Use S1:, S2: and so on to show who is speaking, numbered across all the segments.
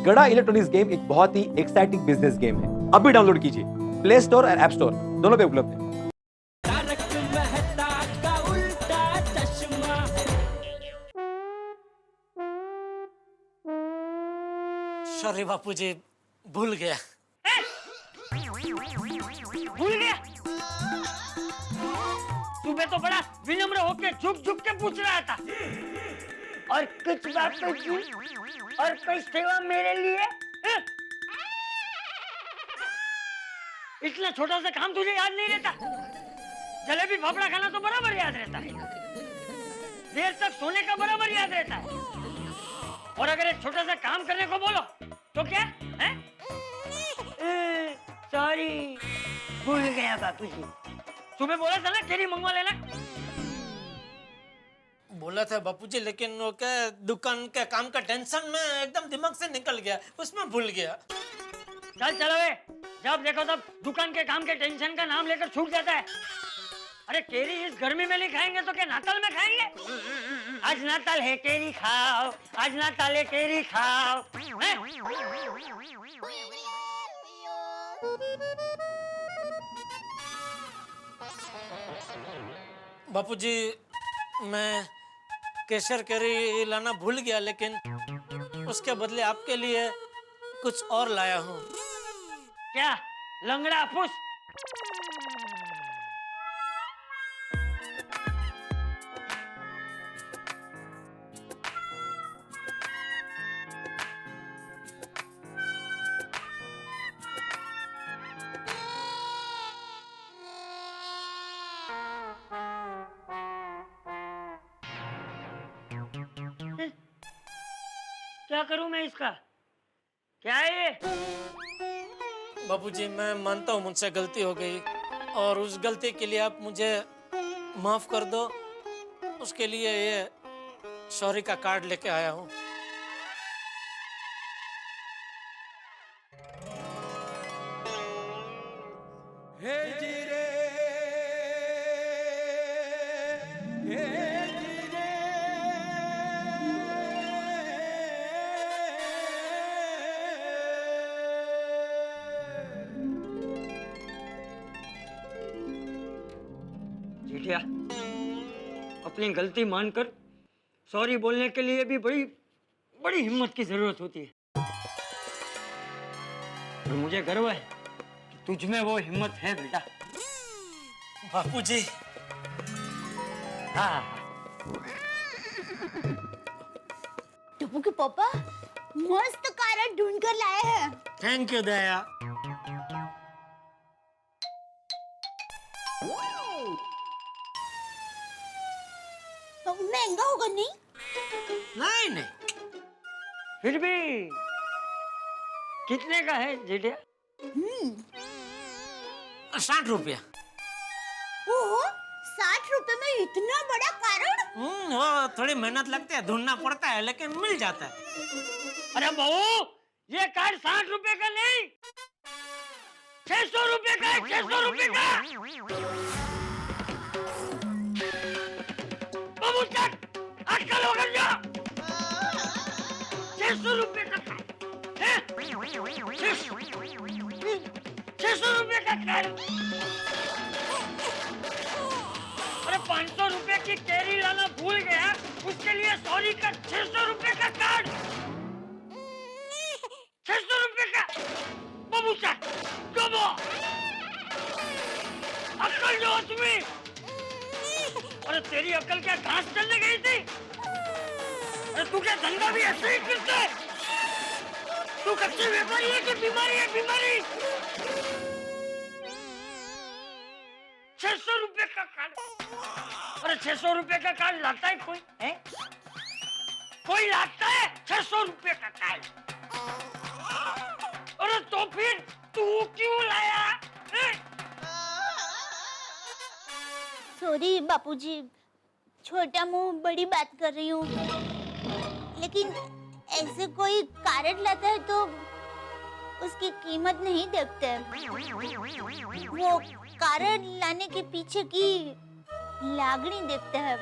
S1: गड़ा electronics game एक बहुत ही एक्साइटिंग बिजनेस गेम है। अभी डाउनलोड कीजिए, प्ले स्टोर और ऐप स्टोर दोनों पे उपलब्ध है।
S2: सॉरी बापूजी, भूल गया।
S3: भूल गया? तुम्हें तो बड़ा विनम्र होके झुक झुक के पूछ रहा था, और कुछ बातों की और कोई सेवा मेरे लिए हैं? इतना छोटा सा काम तुझे याद नहीं रहता? जलेबी फाफड़ा खाना तो बराबर याद रहता है, देर तक सोने का बराबर याद रहता है, और अगर एक छोटा सा काम करने को बोलो तो क्या है? सॉरी, भूल गया बापूजी। तुम्हें बोला था ना केरी मंगवा लेना।
S2: बोला था बापूजी, लेकिन वो क्या दुकान के काम का टेंशन में एकदम दिमाग से निकल गया, उसमें भूल गया।
S3: चल चलो वे, जब देखो तब दुकान के काम के टेंशन का नाम लेकर छूट जाता है। अरे केरी इस गर्मी में नहीं खाएंगे तो क्या नाताल में खाएंगे? आज नाताल है केरी खाओ, आज नाताल है केरी खाओ।
S2: बापूजी, मैं केसर कैरी लाना भूल गया, लेकिन उसके बदले आपके लिए कुछ और लाया हूँ।
S3: क्या लंगड़ा फूस? क्या करूं मैं इसका? क्या है ये?
S2: बापूजी, मैं मानता हूँ मुझसे गलती हो गई, और उस गलती के लिए आप मुझे माफ कर दो। उसके लिए ये सॉरी का कार्ड लेके आया हूँ।
S3: जेठिया, अपनी गलती मानकर सॉरी बोलने के लिए भी बड़ी बड़ी हिम्मत की जरूरत होती है, और मुझे गर्व है कि तुझ में वो हिम्मत है बेटा।
S2: बापूजी,
S3: हाँ,
S4: टप्पू के पापा मस्त कार ढूंढ कर लाए हैं।
S2: थैंक यू दया।
S4: महंगा होगा नहीं?
S2: नहीं नहीं,
S3: फिर भी कितने का है जेठिया?
S2: 60 रुपया।
S4: ओहो, 60 रुपए में इतना बड़ा कारण?
S2: वो थोड़ी मेहनत लगती है, ढूंढना पड़ता है, लेकिन मिल जाता है।
S3: अरे बहू, ये कार्ड 60 रुपए का नहीं, 600 रुपए का है, 600 रुपए का। बाबू चक, अक्कल हो गई क्या? 600 रुपए का कार्ड है? 600 रुपए का कार्ड। अरे 500 रुपए की कैरी लाना भूल गया, उसके लिए सॉरी का 600 रुपए का कार्ड। 600 रुपए का। बाबू चक, कबो अक्कल जो हो तुम्हें? अरे तेरी अक्ल क्या घास चलने गई थी? अरे तू क्या धंधा भी ऐसे ही करता है? तू कच्चे व्यापारी है कि बीमारी है? बीमारी। 600 रुपए का कार्ड। अरे 600 रुपए का कार्ड लाता है कोई? है? कोई लाता है 600 रुपए का कार्ड? अरे तो फिर तू क्यों लाया?
S4: सॉरी बापूजी, छोटा मुंह बड़ी बात कर रही हूँ, लेकिन ऐसे कोई कारण लाता है तो उसकी कीमत नहीं देखते। वो कारण लाने के पीछे की लागणी देखते हैं।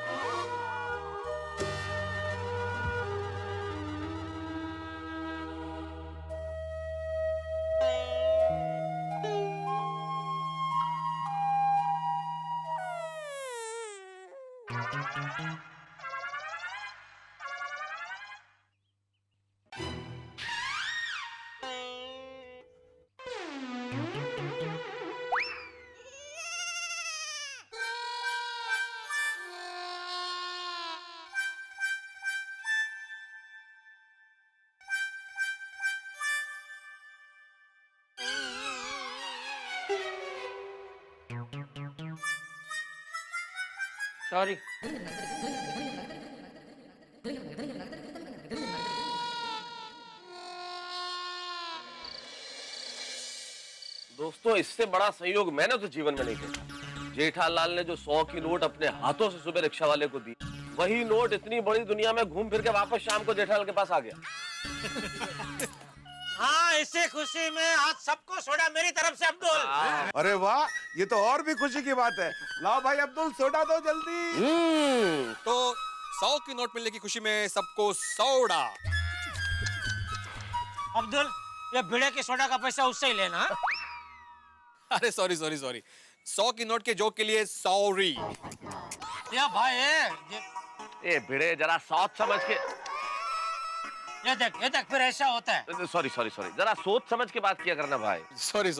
S3: सॉरी।
S5: दोस्तों, इससे बड़ा संयोग मैंने तो जीवन में नहीं देखा। जेठालाल ने जो 100 की नोट अपने हाथों से सुबह रिक्शा वाले को दी, वही नोट इतनी बड़ी दुनिया में घूम फिर के वापस शाम को जेठालाल के पास आ गया।
S2: हाँ, इसी खुशी में आज सबको सोडा मेरी तरफ से अब्दुल।
S6: अरे वाह, ये तो और भी खुशी की बात है। लाओ भाई अब्दुल, सोडा दो जल्दी।
S7: तो 100 की नोट मिलने की खुशी में सबको सोडा।
S2: अब्दुल, ये बीड़े के सोडा का पैसा उससे ही लेना।
S7: अरे सॉरी 100 की नोट के जोक के लिए सॉरी।
S2: या भाई
S5: ए भिड़े, जरा सोच समझ के।
S2: ये देख फिर ऐसा होता है।
S5: सॉरी, जरा सोच समझ के बात किया करना भाई।
S7: सॉरी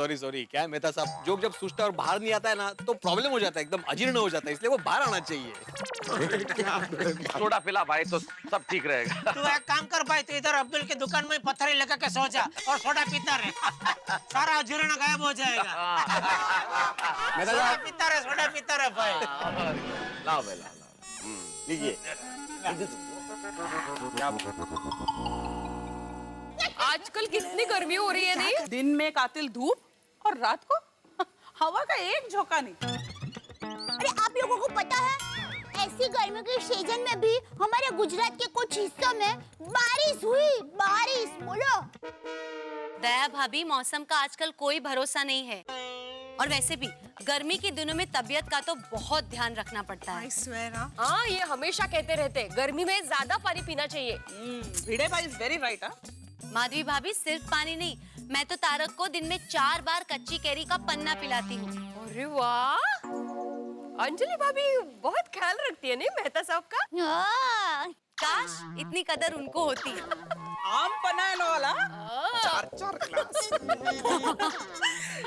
S7: क्या है मेहता साहब, जोक जब सूझता है और बाहर नहीं आता है ना तो प्रॉब्लम हो जाता है, एकदम अजीर्ण हो जाता है, इसलिए वो बाहर आना चाहिए।
S5: सोडा पिला भाई तो सब ठीक रहेगा।
S2: तू एक काम कर भाई, तू इधर अब्दुल की दुकान में पत्थर लगा के सो जा और सोडा पीता रहे। सारा अजीर्ण गायब हो जाएगा। सोडा पीता रहे भाई।
S5: लाओ भाई, लीजिए।
S8: आजकल कितनी गर्मी हो रही है नहीं? दिन में कातिल धूप और रात को हवा का एक झोंका नहीं।
S4: अरे आप लोगों को पता है, ऐसी गर्मी के सीजन में भी हमारे गुजरात के कुछ हिस्सों में बारिश हुई। बारिश बोलो।
S9: दया भाभी, मौसम का आजकल कोई भरोसा नहीं है, और वैसे भी गर्मी के दिनों में तबीयत का तो बहुत ध्यान रखना पड़ता है।
S8: हाँ, ये हमेशा कहते रहते, गर्मी में ज्यादा पानी पीना चाहिए। भिड़े भाई इज वेरी राइट।
S9: माधवी भाभी, सिर्फ पानी नहीं, मैं तो तारक को दिन में 4 बार कच्ची कैरी का पन्ना पिलाती हूँ।
S8: अरे वाह, अंजलि भाभी बहुत ख्याल रखती है नहीं मेहता साहब का?
S4: हाँ।
S9: काश इतनी कदर उनको होती।
S8: आम पनाने वाला 4 ग्लास।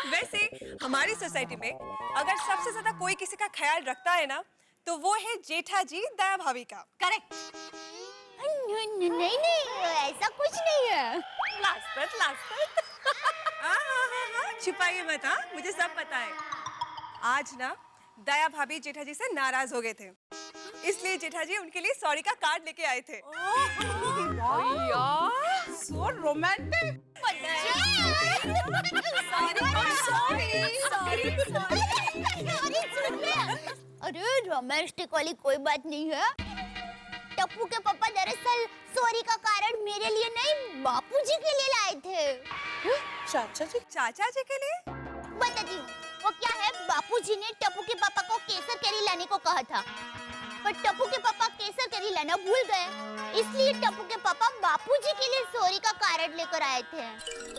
S10: वैसे हमारी सोसाइटी में अगर सबसे ज्यादा कोई किसी का ख्याल रखता है ना, तो वो है जेठा जी दया भाभी का।
S9: करेक्ट।
S4: नहीं, ऐसा कुछ नहीं है।
S10: लास्ट हाँ, छुपाइए मत। हाँ, मुझे सब पता है। आज ना दया भाभी जेठा जी से नाराज हो गए थे, इसलिए जेठा जी उनके लिए सॉरी का कार्ड लेके आए थे।
S8: So romantic.
S4: अरे रोमांटिक वाली कोई बात नहीं है। टप्पू के पापा दरअसल सॉरी का कारण मेरे लिए नहीं, बापूजी के लिए लाए थे।
S10: चाचा जी के लिए?
S4: बताती हूँ। वो क्या है, बापूजी ने टप्पू के पापा को केसर कैरी लाने को कहा था, पर टप्पू के पापा केसर कैरी लाना भूल गए, इसलिए टप्पू के पापा बापूजी के लिए सॉरी का कार्ड लेकर आए थे।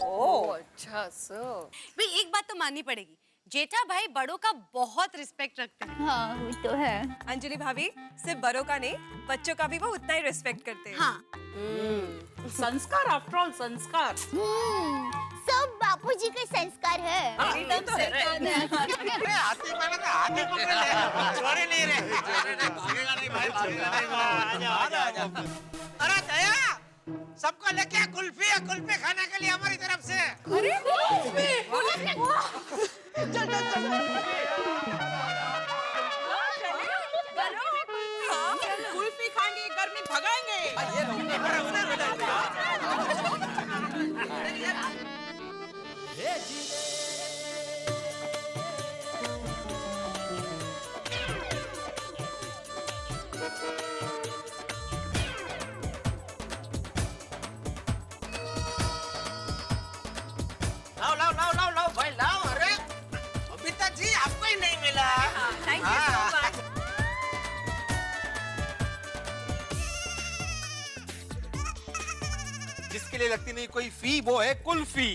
S8: ओह अच्छा। सो
S9: भाई एक बात तो माननी पड़ेगी, जेठा भाई बड़ों का बहुत रिस्पेक्ट रखते हैं।
S4: हाँ, वो तो है।
S10: अंजलि भाभी सिर्फ बड़ों का नहीं, बच्चों का भी वो उतना ही रिस्पेक्ट करते हैं।
S9: हाँ।
S8: संस्कार, आफ्टर ऑल संस्कार।
S4: सब बापूजी के संस्कार है।
S8: एकदम सही बात है।
S2: हाथी पकड़ ले, छोड़े नहीं रे। भागेगा नहीं भाई, भागेगा नहीं। आजा। अरे दया, सबको लेके कुल्फी है, कुल्फी खाने के लिए हमारी तरफ से।
S8: अरे कुल्फी खाएंगे, गर्मी भगाएंगे।
S2: लाओ भाई लाओ। अरे अभी तक जी आपको ही नहीं मिला।
S10: Thank you so much.
S7: जिसके लिए लगती नहीं कोई फी, वो है कुल्फी।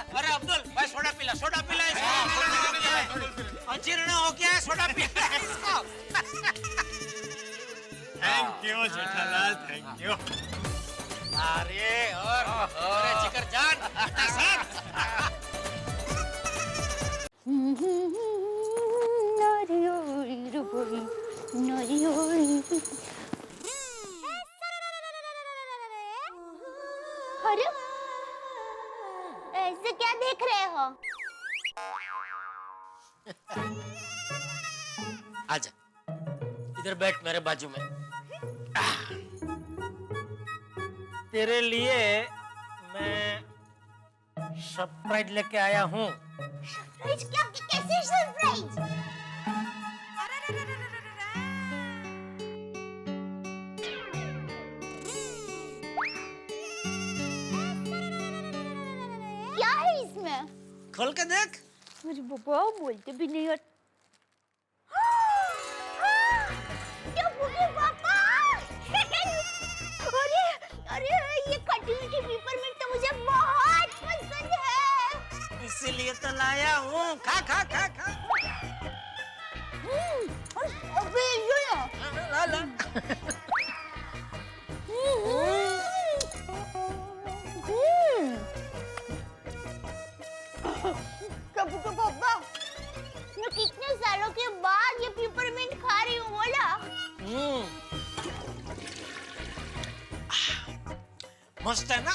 S2: अरे अब्दुल भाई, सोडा पिला इसको। अजीर्ण हो गया है, सोडा पिला इसको। Thank you Jethalal, thank you. अरे जिगर जान,
S4: अरे ऐसे क्या देख रहे हो?
S2: आजा इधर बैठ मेरे बाजू में। तेरे लिए मैं सरप्राइज लेके आया हूँ।
S4: सरप्राइज? क्या? कैसे सरप्राइज? क्या है इसमें?
S2: खोल के देख।
S4: अरे बाबा, बोलते भी नहीं और टप्पू के पापा! अरे अरे, ये कटी हुई पेपरमिंट तो मुझे बहुत पसंद है।
S2: इसीलिए तो लाया हूँ। खा खा खा खा।
S4: अबे ये ना।
S2: ला ला।
S4: टप्पू के पापा, मैं कितने सालों के बाद ये पेपरमिंट खा रही हूँ, बोला।
S2: मस्त है ना?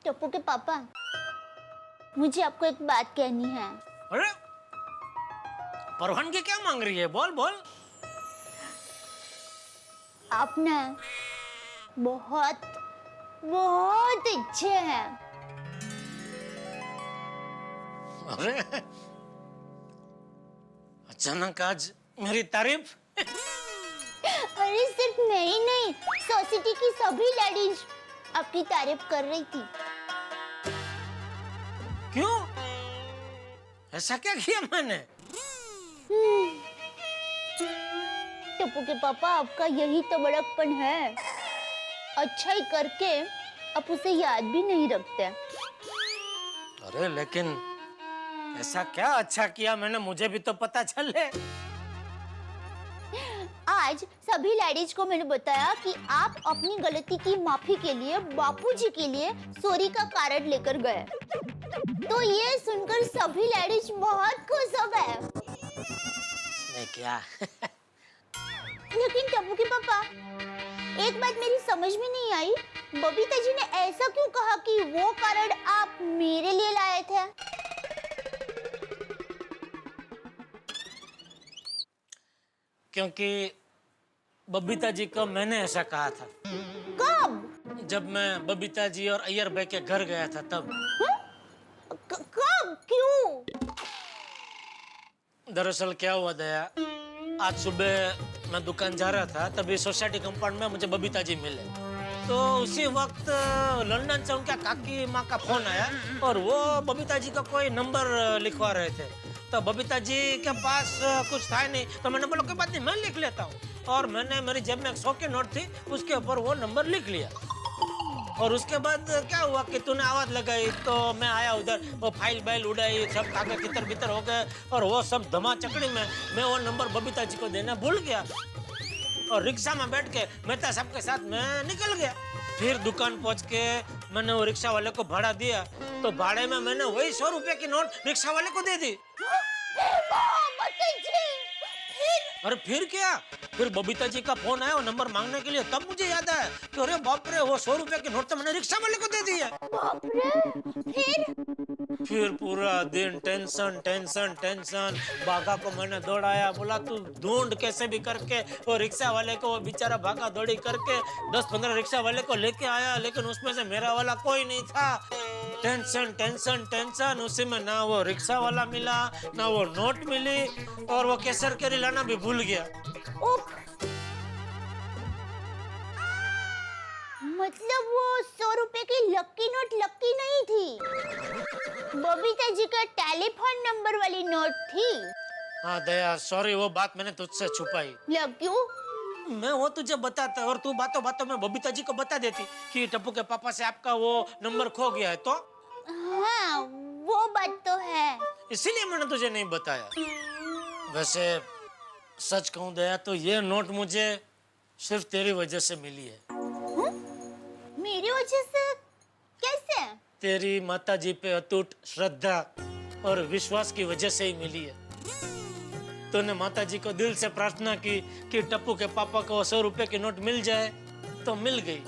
S4: टप्पू के पापा, मुझे आपको एक बात कहनी है।
S2: अरे परवानगी क्या मांग रही है? बोल बोल।
S4: आप ना बहुत बहुत अच्छे हैं।
S2: अरे अचानक आज मेरी तारीफ?
S4: अरे सिर्फ मैं ही नहीं, सोसाइटी की सभी लेडीज आपकी तारीफ कर रही थी।
S2: क्यों? ऐसा क्या किया मैंने?
S4: टप्पू के पापा, आपका यही तो बड़कपन है। अच्छाई करके आप उसे याद भी नहीं रखते।
S2: अरे लेकिन ऐसा क्या अच्छा किया मैंने, मुझे भी तो पता चले।
S4: आज सभी लेडीज को मैंने बताया कि आप अपनी गलती की माफी के लिए बापूजी के लिए सॉरी का कार्ड लेकर गए। तो ये सुनकर सभी लेडीज बहुत खुश हो गए।
S2: नहीं क्या?
S4: लेकिन टप्पू के पापा, एक बात मेरी समझ में नहीं आई, बबीता जी ने ऐसा क्यों कहा कि वो कार्ड आप मेरे लिए लाए थे?
S2: क्योंकि बबीता जी को मैंने ऐसा कहा था।
S4: कब?
S2: जब मैं बबीता जी और अय्यर भाई के घर गया था तब।
S4: कब? क्यों?
S2: दरअसल क्या हुआ दया, आज सुबह मैं दुकान जा रहा था, तभी सोसाइटी कंपाउंड में मुझे बबीता जी मिले। तो उसी वक्त लंदन से उनका काकी माँ का फोन आया और वो बबीता जी का कोई नंबर लिखवा रहे थे। तो बबीता जी के पास कुछ था नहीं, तो मैंने बोला कोई बात नहीं, मैं लिख लेता हूँ। और मैंने मेरी जेब में 100 की नोट थी, उसके ऊपर वो नंबर लिख लिया। और उसके बाद क्या हुआ कि तूने आवाज लगाई तो मैं आया उधर, वो फाइल बैल उड़ाई, सब कागज तितर बितर हो गए और वो सब धमा चकड़ी में मैं वो नंबर बबीता जी को देना भूल गया और रिक्शा में बैठ के मेहता साहब के साथ मैं निकल गया। फिर दुकान पहुंच के मैंने वो रिक्शा वाले को भाड़ा दिया, तो भाड़े में मैंने वही 100 रुपए की नोट रिक्शा वाले को दे दी। अरे फिर क्या, फिर बबीता जी का फोन आया वो नंबर मांगने के लिए, तब मुझे याद आया कि अरे बाप रे, वो 100 रुपए की नोट तो मैंने रिक्शा वाले को दे दी है।
S4: बाप रे,
S2: फिर पूरा दिन टेंशन टेंशन टेंशन। बागा को मैंने दौड़ाया, बोला तू ढूंढ कैसे भी करके वो रिक्शा वाले को, वो बेचारा भागा दौड़ी करके 10-15 रिक्शा वाले को लेके आया, लेकिन उसमें से मेरा वाला कोई नहीं था। टेंशन टेंशन टेंशन, उसी में ना वो रिक्शा वाला मिला, ना वो नोट मिली, और वो केसर केरी लाना भी भूल गया।
S4: मतलब वो 100 रुपए की लक्की नोट लक्की नहीं थी, बबीता जी का टेलीफोन नंबर वाली नोट थी।
S2: हाँ दया, सॉरी, वो बात मैंने तुझसे छुपाई।
S4: क्यों?
S2: मैं वो तुझे बताता और तू बातों बातों में बबीता जी को बता देती कि टप्पू के पापा से आपका वो नंबर खो गया है। तो
S4: हाँ, वो बात तो है,
S2: इसीलिए मैंने तुझे नहीं बताया। वैसे सच कहूं दया तो ये नोट मुझे सिर्फ तेरी वजह से मिली है।
S4: मेरी वजह से? कैसे?
S2: तेरी माता जी पे अटूट श्रद्धा और विश्वास की वजह से ही मिली है। तूने माता जी को दिल से प्रार्थना की कि टप्पू के पापा को 100 रुपए की नोट मिल जाए, तो मिल गई।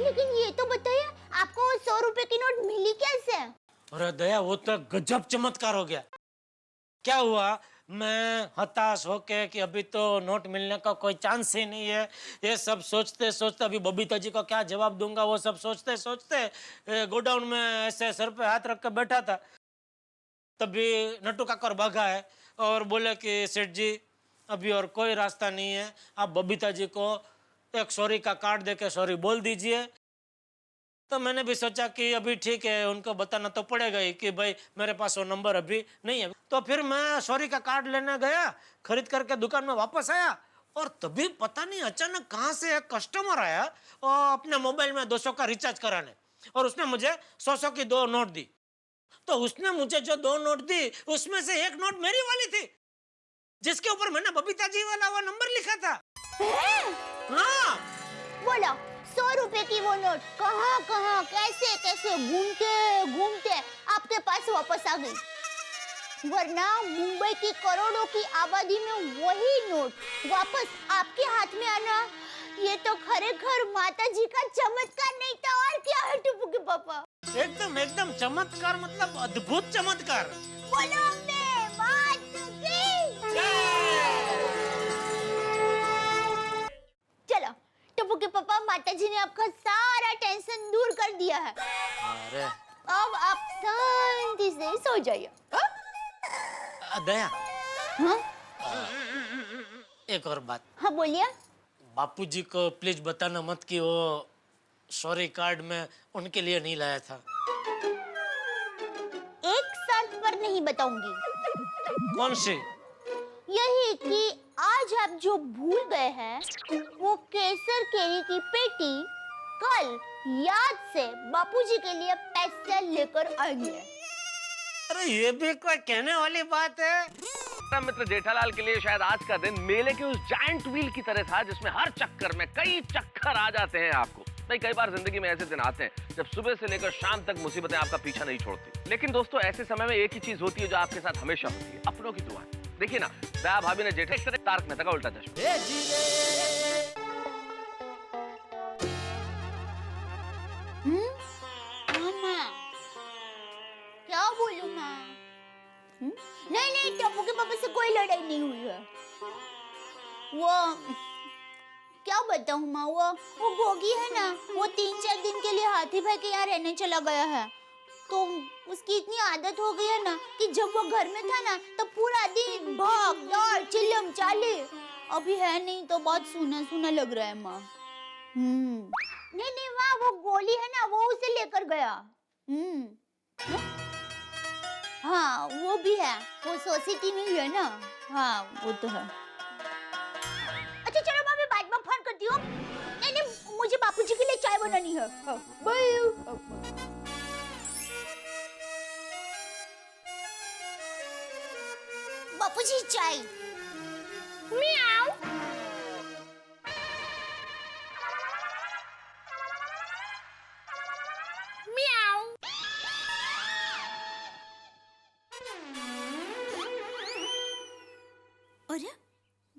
S4: लेकिन ये तो बताइए, 100 रुपए की नोट मिली कैसे?
S2: अरे दया, वो तो गजब चमत्कार हो गया। क्या हुआ, मैं हताश होके कि अभी तो नोट मिलने का कोई चांस ही नहीं है, ये सब सोचते सोचते अभी बबीता जी को क्या जवाब दूंगा, वो सब सोचते सोचते गोडाउन में ऐसे सर पे हाथ रख के बैठा था। तभी नट्टू काकर भागा है और बोले कि सेठ जी अभी और कोई रास्ता नहीं है, आप बबीता जी को एक सॉरी का कार्ड देके सॉरी बोल दीजिए। तो मैंने भी सोचा कि अभी ठीक है, उनको बताना तो पड़ेगा ही कि भाई मेरे पास वो नंबर अभी नहीं है। तो फिर मैं सॉरी का कार्ड लेने गया, खरीद करके दुकान में वापस आया और तभी पता नहीं अचानक कहाँ से एक कस्टमर आया और अपने मोबाइल में 200 का रिचार्ज कराने, और उसने मुझे 100 की 2 नोट दी। तो उसने मुझे जो 2 नोट दी उसमें से एक नोट मेरी वाली थी, जिसके ऊपर मैंने बबीता जी वाला वो नंबर लिखा था। हाँ,
S4: बोलो 100 रुपए की वो नोट कहाँ कहाँ कैसे कैसे घूमते घूमते आपके पास वापस आ गई, वरना मुंबई की करोड़ों की आबादी में वही नोट वापस आपके हाथ में आना, ये तो खरेखर माता जी का चमत्कार नहीं था और क्या है टुप्पू के पापा?
S2: एकदम एकदम चमत्कार, मतलब अद्भुत चमत्कार।
S4: बोलो अम्बे मात की चलो टप्पू के पापा, माता जी ने आपका सारा टेंशन दूर कर दिया है।
S2: अरे
S4: अब आप शांति से सो जाइए।
S2: दया,
S4: हाँ
S2: एक और बात,
S4: हाँ बोलिए।
S2: बापूजी को प्लीज बताना मत कि वो सॉरी कार्ड में उनके लिए नहीं लाया था।
S4: एक शर्त पर नहीं बताऊंगी।
S2: कौन सी?
S4: यही कि आज आप जो भूल गए हैं वो केसर केरी की पेटी कल याद से बापूजी के लिए पैसे लेकर आएंगे।
S2: अरे ये भी कोई कहने वाली बात है?
S5: मित्र जेठालाल के लिए शायद आज का दिन मेले के उस जायंट व्हील की तरह था, जिसमें हर चक्कर में कई चक्कर आ जाते हैं आपको। नहीं, कई बार जिंदगी में ऐसे दिन आते हैं जब सुबह से लेकर शाम तक मुसीबतें आपका पीछा नहीं छोड़ती। लेकिन दोस्तों, ऐसे समय में एक ही चीज होती है जो आपके साथ हमेशा होती है, अपनों की दुआ। देखिए ना, दया भाभी ने जेठा, इस तरह तारक मेहता का उल्टा चश्मा।
S4: क्या बोलूं मैं? नहीं नहीं, टप्पू के पापा से कोई लड़ाई नहीं हुई है। वो क्या बताऊं मैं, वो गोगी है ना, वो 3-4 दिन के लिए हाथी भाई के यहाँ रहने चला गया है। तो उसकी इतनी आदत हो गई है ना कि जब वो घर में था ना तो पूरा दिन भाग दौड़ चिल्लम चाली। अभी है नहीं तो बहुत सूना सूना लग रहा है माँ। नहीं नहीं, वहाँ वो गोली है ना, वो उसे लेकर गया। हाँ वो भी है, वो सोसाइटी में ही है ना। हाँ वो तो है। अच्छा चलो, मैं बाद में फोन करती हूँ। नहीं नहीं, मुझे बापूजी के लिए चाय बनानी है। बाय। बापूजी चाय। म्याऊ। म्याऊ। अरे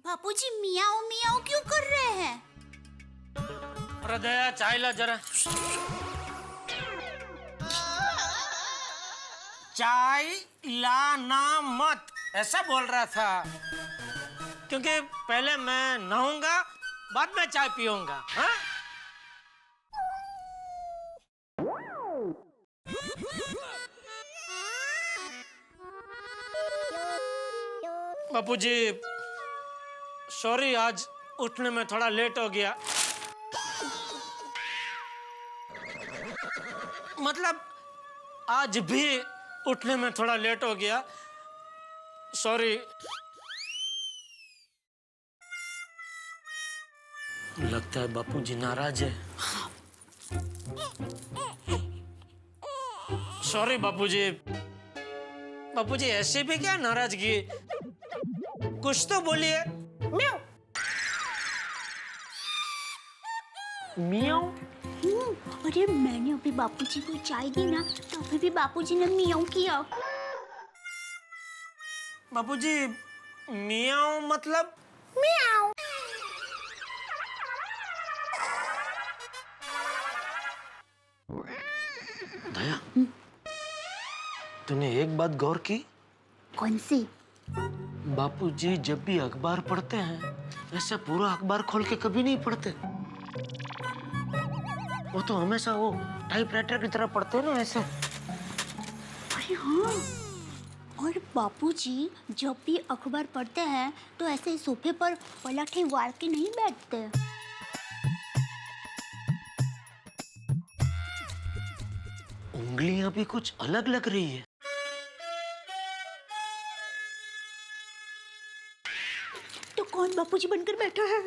S4: बापूजी मियाओ मियाओ क्यों कर रहे हैं?
S2: अरे दया, चाय ला जरा। चाय लाना मत, ऐसा बोल रहा था, क्योंकि पहले मैं नहाऊंगा बाद में चाय पीऊंगा। हाँ? बापूजी सॉरी, आज उठने में थोड़ा लेट हो गया। मतलब आज भी उठने में थोड़ा लेट हो गया, सॉरी। लगता है बापूजी नाराज है। सॉरी बापूजी। बापूजी ऐसे भी क्या नाराजगी, कुछ तो बोलिए। म्याऊ। म्याऊ।
S4: अरे मैंने अभी बापूजी को चाय दी ना, तो अभी भी बापूजी ने मियाऊ किया।
S2: बापूजी मियाऊ मतलब?
S4: मियाऊ।
S2: तूने एक बात गौर की?
S4: कौन सी?
S2: बापूजी जब भी अखबार पढ़ते हैं ऐसे पूरा अखबार खोल के कभी नहीं पढ़ते। वो तो हमेशा वो टाइपराइटर की तरह पढ़ते हैं ना ऐसे।
S4: अरे हाँ, और बापूजी जब भी अखबार पढ़ते हैं तो ऐसे सोफे पर पलटे वार के नहीं बैठते।
S2: उंगलियां भी कुछ अलग लग रही है।
S4: तो कौन बापूजी बनकर बैठा है?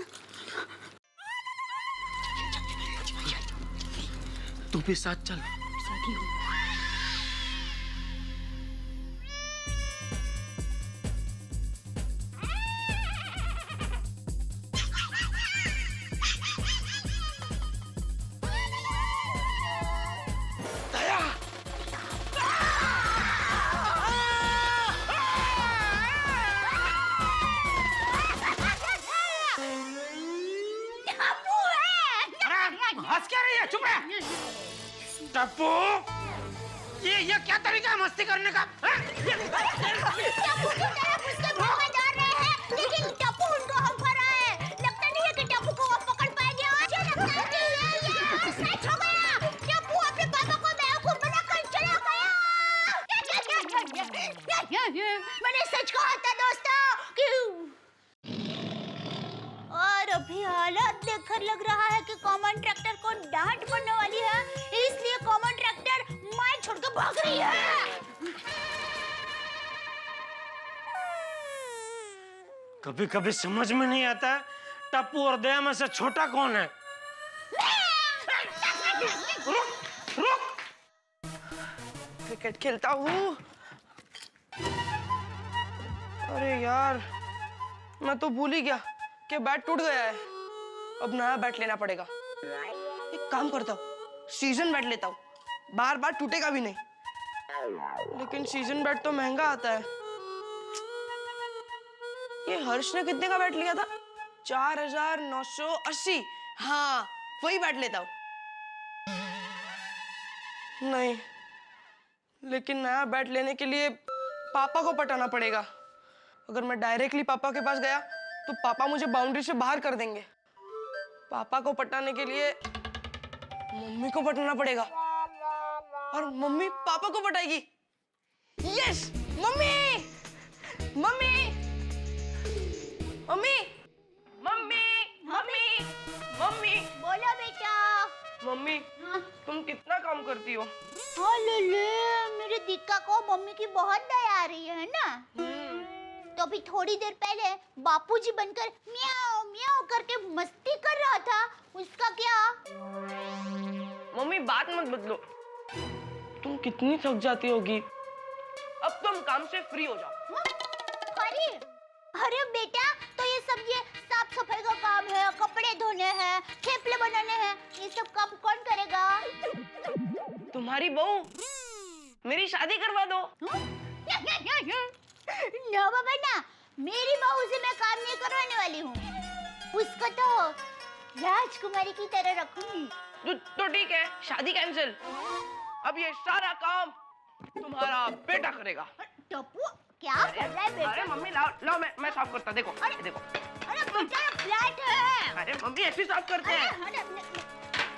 S2: तू भी साथ चल।
S3: हंस क्या रही है? चुप रह। टप्पू, ये क्या तरीका है मस्ती करने का?
S4: टप्पू की तरफ उसके मुंह में डाल रहे हैं, लेकिन टप्पू उनको हम रहा है। लगता नहीं है कि टप्पू को वो पकड़ पाएंगे। मुझे लगता है कि ये सच हो गया। टप्पू अपने पापा को बेवकूफ बनाकर चला गया। मैंने सच कहा था दोस्तों कि और अभी हालत देखकर लग रहा है कि कॉमन ट्रैक्टर को डांट पड़ने वाली है, इसलिए कॉमन ट्रैक्टर मार छोड़कर भाग रही है।
S2: कभी कभी समझ में नहीं आता टप्पू और दया में से छोटा कौन है।
S3: रुक। क्रिकेट खेलता हूँ। अरे यार, मैं तो भूल ही गया कि बैट टूट गया है। अब नया बैट लेना पड़ेगा। एक काम करता हूँ, सीजन बैट लेता हूँ, बार बार टूटेगा भी नहीं। लेकिन सीजन बैट तो महंगा आता है। ये हर्ष ने कितने का बैट लिया था? 4980। हाँ, वही बैट लेता हूँ। नहीं, लेकिन नया बैट लेने के लिए पापा को पटाना पड़ेगा। अगर मैं डायरेक्टली पापा के पास गया तो पापा मुझे बाउंड्री से बाहर कर देंगे। पापा को पटाने के लिए मम्मी को पटाना पड़ेगा और मम्मी पापा को पटाएगी। Yes, mummy mummy mummy mummy mummy mummy.
S4: बोलो बेटा।
S3: मम्मी, तुम कितना काम करती हो?
S4: ले मेरे दिक्का को मम्मी की बहुत दया आ रही है ना। तो अभी थोड़ी देर पहले बापूजी बनकर म्याऊ म्याऊ करके मस्ती कर रहा था, उसका क्या?
S3: मम्मी बात मत बदलो। तुम कितनी थक जाती होगी। अब तुम काम से फ्री हो जाओ।
S4: अरे अरे बेटा, तो ये सब ये साफ सफाई का काम है, कपड़े धोने हैं, थेपले बनाने हैं, ये सब काम कौन करेगा?
S3: तुम्हारी बहू, मेरी शादी करवा दो।
S4: ना बाबा ना, मेरी बहू से मैं काम नहीं करवाने वाली हूँ। उसको तो राजकुमारी की तरह रखूंगी।
S3: तो ठीक है, शादी कैंसिल। अब ये सारा काम तुम्हारा बेटा करेगा।
S4: टप्पू क्या कर रहा है बेटा?
S3: अरे मम्मी लाओ मैं साफ करता। देखो देखो।
S4: अरे बेटा फ्लैट है।
S3: अरे मम्मी ऐसे साफ करते हैं।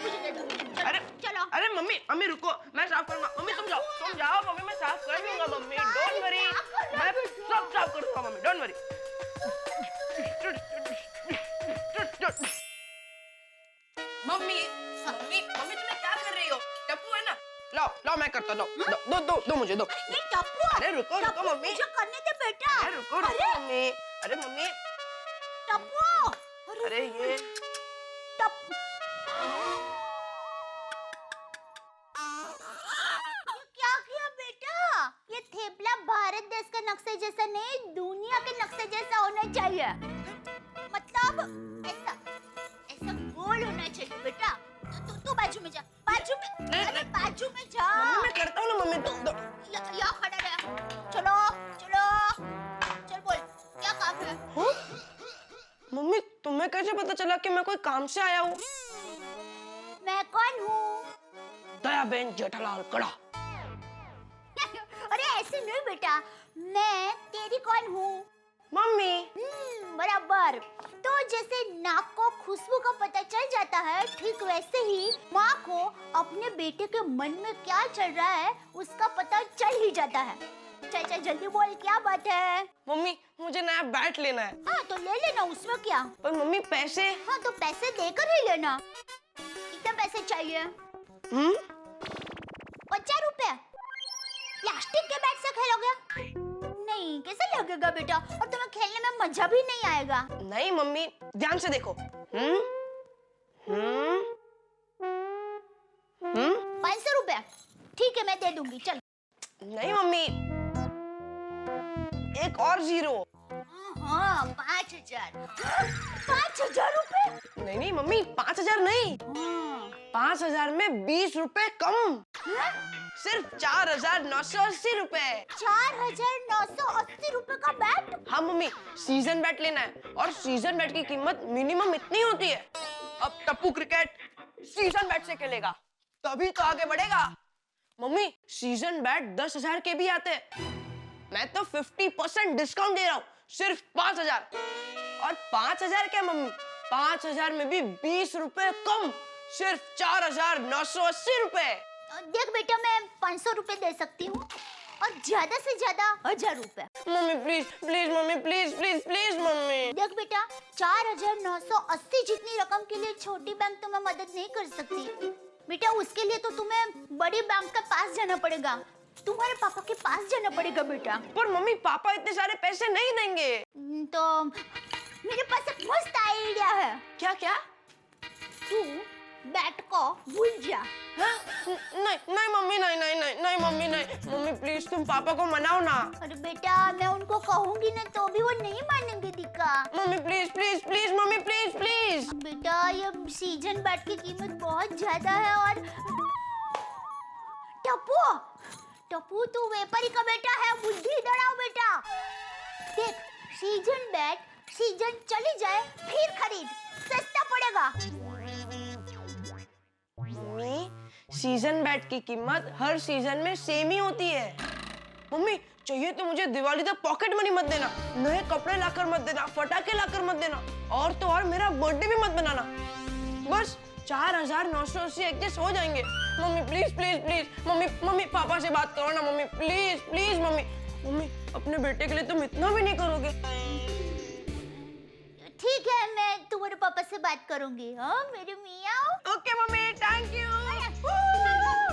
S4: मुझे दे दो।
S3: अरे
S4: चलो।
S3: अरे मम्मी रुको, मैं साफ करूंगा। मम्मी तुम जाओ मम्मी, मैं साफ कर लूंगा। मम्मी डोंट वरी, मैं सब साफ कर दूंगा। Mummy don't worry. मम्मी तुम्हें क्या कर रही हो? टप्पू है ना, लाओ मैं करता। दो मुझे दो।
S4: नहीं टप्पू,
S3: अरे रुको मम्मी,
S4: मुझे करने दे बेटा।
S3: अरे रुको मम्मी। अरे मम्मी,
S4: टप्पू,
S3: अरे ये
S4: टप्पू क्या किया बेटा? ये थेपला भारत देश के नक्शे जैसा नहीं, दुनिया के नक्शे जैसा होना चाहिए। मतलब ऐसा गोल होना चाहिए बेटा। तू बाजू में जा, बाजू में जा।
S3: मम्मी मैं करता हूँ ना। मम्मी दो
S4: यहाँ खड़ा रह। चल बोल, क्या काम है?
S3: मम्मी तुम्हें कैसे पता चला कि मैं कोई काम से आया हूँ?
S4: मैं कौन हूँ?
S3: दया बेन जेठालाल कड़ा।
S4: अरे ऐसे नहीं बेटा, मैं तेरी कौन हूँ?
S10: मम्मी।
S4: बराबर। तो जैसे नाक को खुशबू का पता चल जाता है, ठीक वैसे ही माँ को अपने बेटे के मन में क्या चल रहा है उसका पता चल ही जाता है। चल चल जल्दी बोल, क्या बात है?
S10: मम्मी मुझे नया बैट लेना है।
S4: हाँ तो ले लेना, उसमें क्या।
S10: पर मम्मी पैसे?
S4: हाँ तो पैसे देकर ही लेना। कितने पैसे चाहिए? 50 रुपए। प्लास्टिक के बैट से खेलोगे? नहीं, कैसे लगेगा बेटा, और तुम्हें खेलने में मजा भी नहीं आएगा।
S10: नहीं मम्मी, ध्यान से देखो।
S4: 500 रुपए। ठीक है, मैं दे दूंगी, चल।
S10: नहीं मम्मी, एक और 0।
S4: हाँ 5000। 5000 रुपए?
S10: नहीं मम्मी, 5000 नहीं। 5000 में 20 रुपए कम। सिर्फ 4980 रुपए।
S4: 4980 रुपए का बैट?
S10: हाँ मम्मी, सीजन बैट लेना है और सीजन बैट की कीमत मिनिमम इतनी होती है। अब टप्पू क्रिकेट सीजन बैट से खेलेगा तभी तो आगे बढ़ेगा। मम्मी सीजन बैट 10,000 के भी आते हैं। मैं तो 50% डिस्काउंट दे रहा हूँ, सिर्फ 5000। और 5000 क्या मम्मी, 5000 में भी 20 रुपए कम, सिर्फ 4980 रुपए।
S4: देख बेटा, मैं 500 रुपए दे सकती हूँ और ज्यादा से ज्यादा 1000 रुपए।
S10: Mummy please please mummy, please please please mummy.
S4: देख बेटा, 4980 जितनी रकम के लिए छोटी बैंक तुम्हें मदद नहीं कर सकती बेटा। उसके लिए तो तुम्हें बड़ी बैंक के पास जाना पड़ेगा, तुम्हारे पापा के पास जाना पड़ेगा बेटा।
S10: पर मम्मी पापा इतने सारे पैसे नहीं देंगे।
S4: तो मेरे पास एक मस्त आइडिया है।
S10: क्या क्या?
S4: तू बैट को भूल जा।
S10: नहीं मम्मी, नहीं मम्मी, नहीं मम्मी प्लीज तुम पापा को मनाओ ना।
S4: अरे बेटा, मैं उनको कहूंगी ना तो भी वो नहीं मानेंगे दीका।
S10: Mummy please please please mummy please please.
S4: बेटा ये सीजन बैट की कीमत बहुत ज्यादा है। और टप्पू तू व्यापारी का बेटा है, बुद्धि दौड़ाओ बेटा। देख, सीजन बैट सीजन चली जाए फिर खरीद, सस्ता पड़ेगा।
S10: मम्मी सीजन बैट की कीमत हर सीजन में सेम ही होती है। मम्मी चाहिए तो मुझे दिवाली तक पॉकेट मनी मत देना, नए कपड़े लाकर मत देना, पटाखे लाकर मत देना, और तो और मेरा बर्थडे भी मत बनाना। बस 4980 एडजस्ट हो जाएंगे। Mummy please please please mummy papa से बात करो ना मम्मी, प्लीज प्लीज मम्मी अपने बेटे के लिए तुम इतना भी नहीं करोगे?
S4: ठीक है, मैं तुम्हारे पापा से बात करूंगी। हाँ मेरे मियाँ।
S10: Okay mummy, thank you.
S4: अरे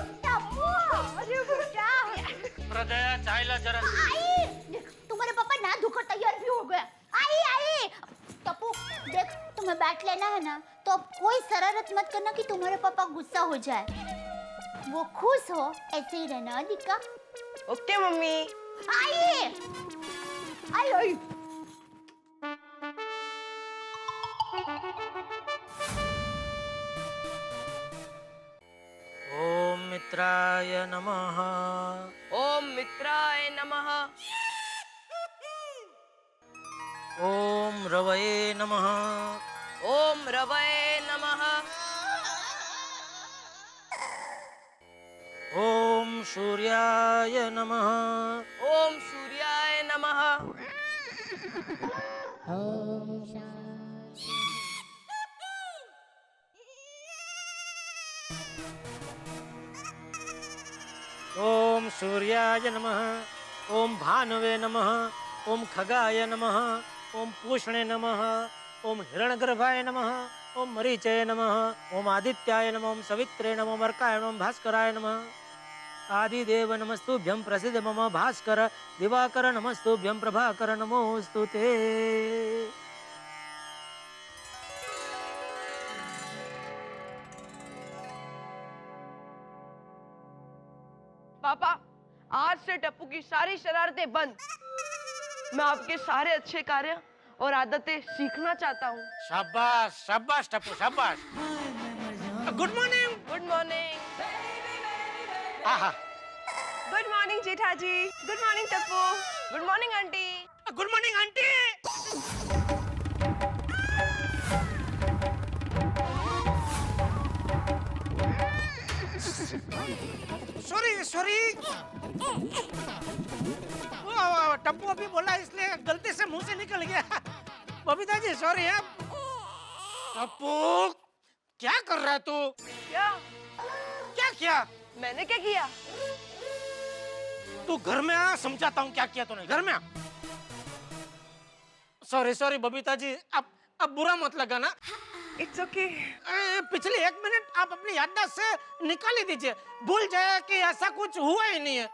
S4: बेटा,
S2: प्रदया चाय ला जरा।
S4: आई, देख तुम्हारे पापा ना धोकर तैयार भी हो गए। आई टप्पू, देख तुम्हें बैट लेना है ना तो अब कोई शरारत मत करना कि तुम्हारे पापा गुस्सा हो जाए। वो खुश हो ऐसे ही रहना दिक्का।
S10: Okay mummy.
S4: आई
S2: ओम मित्राय नमः।
S10: ओम मित्राय नमः।
S2: ओम रवये नमः।
S10: ओम रवये नमः।
S2: ओम सूर्याय नमः।
S10: ओम सूर्याय नमः।
S2: ओम सूर्याय नमः। ओम भानुवे नमः। ओम खगाय नमः। ओम पूषणे नमः। ओम हिरण्यगर्भाय नमः। ओम मरीचये नमः। ओम आदित्याय नमः। ओम सवित्रे नमः। ओम अर्काय नमः। भास्कराय नमः। आदिदेव नमस्तुभ्यं प्रसिद्ध मम भास्कर दिवाकर नमस्तुभ्यं प्रभाकर नमोस्तुते।
S10: पापा आज से टप्पू की सारी शरारतें बंद। मैं आपके सारे अच्छे कार्य और आदतें सीखना चाहता हूँ।
S2: शाबाश शाबाश टप्पू शाबाश। Good morning.
S10: Good morning.
S2: आहा।
S10: Good morning Jetha ji. Good morning Tappu. Good morning aunty.
S2: Good morning aunty. Sorry Tappu अभी बोला इसलिए गलती से मुंह से निकल गया। बबीता जी सॉरी है। टप्पू क्या कर रहा है तू?
S10: क्या
S2: क्या किया?
S10: मैंने क्या किया?
S2: तू घर में आ, समझाता हूँ क्या किया तूने। घर में आ। सॉरी सॉरी बबीता जी, अब बुरा मत लगाना।
S10: It's okay.
S2: पिछले 1 मिनट आप अपनी याददाश्त से निकाल ही दीजिए, भूल जाए कि ऐसा कुछ हुआ ही नहीं है।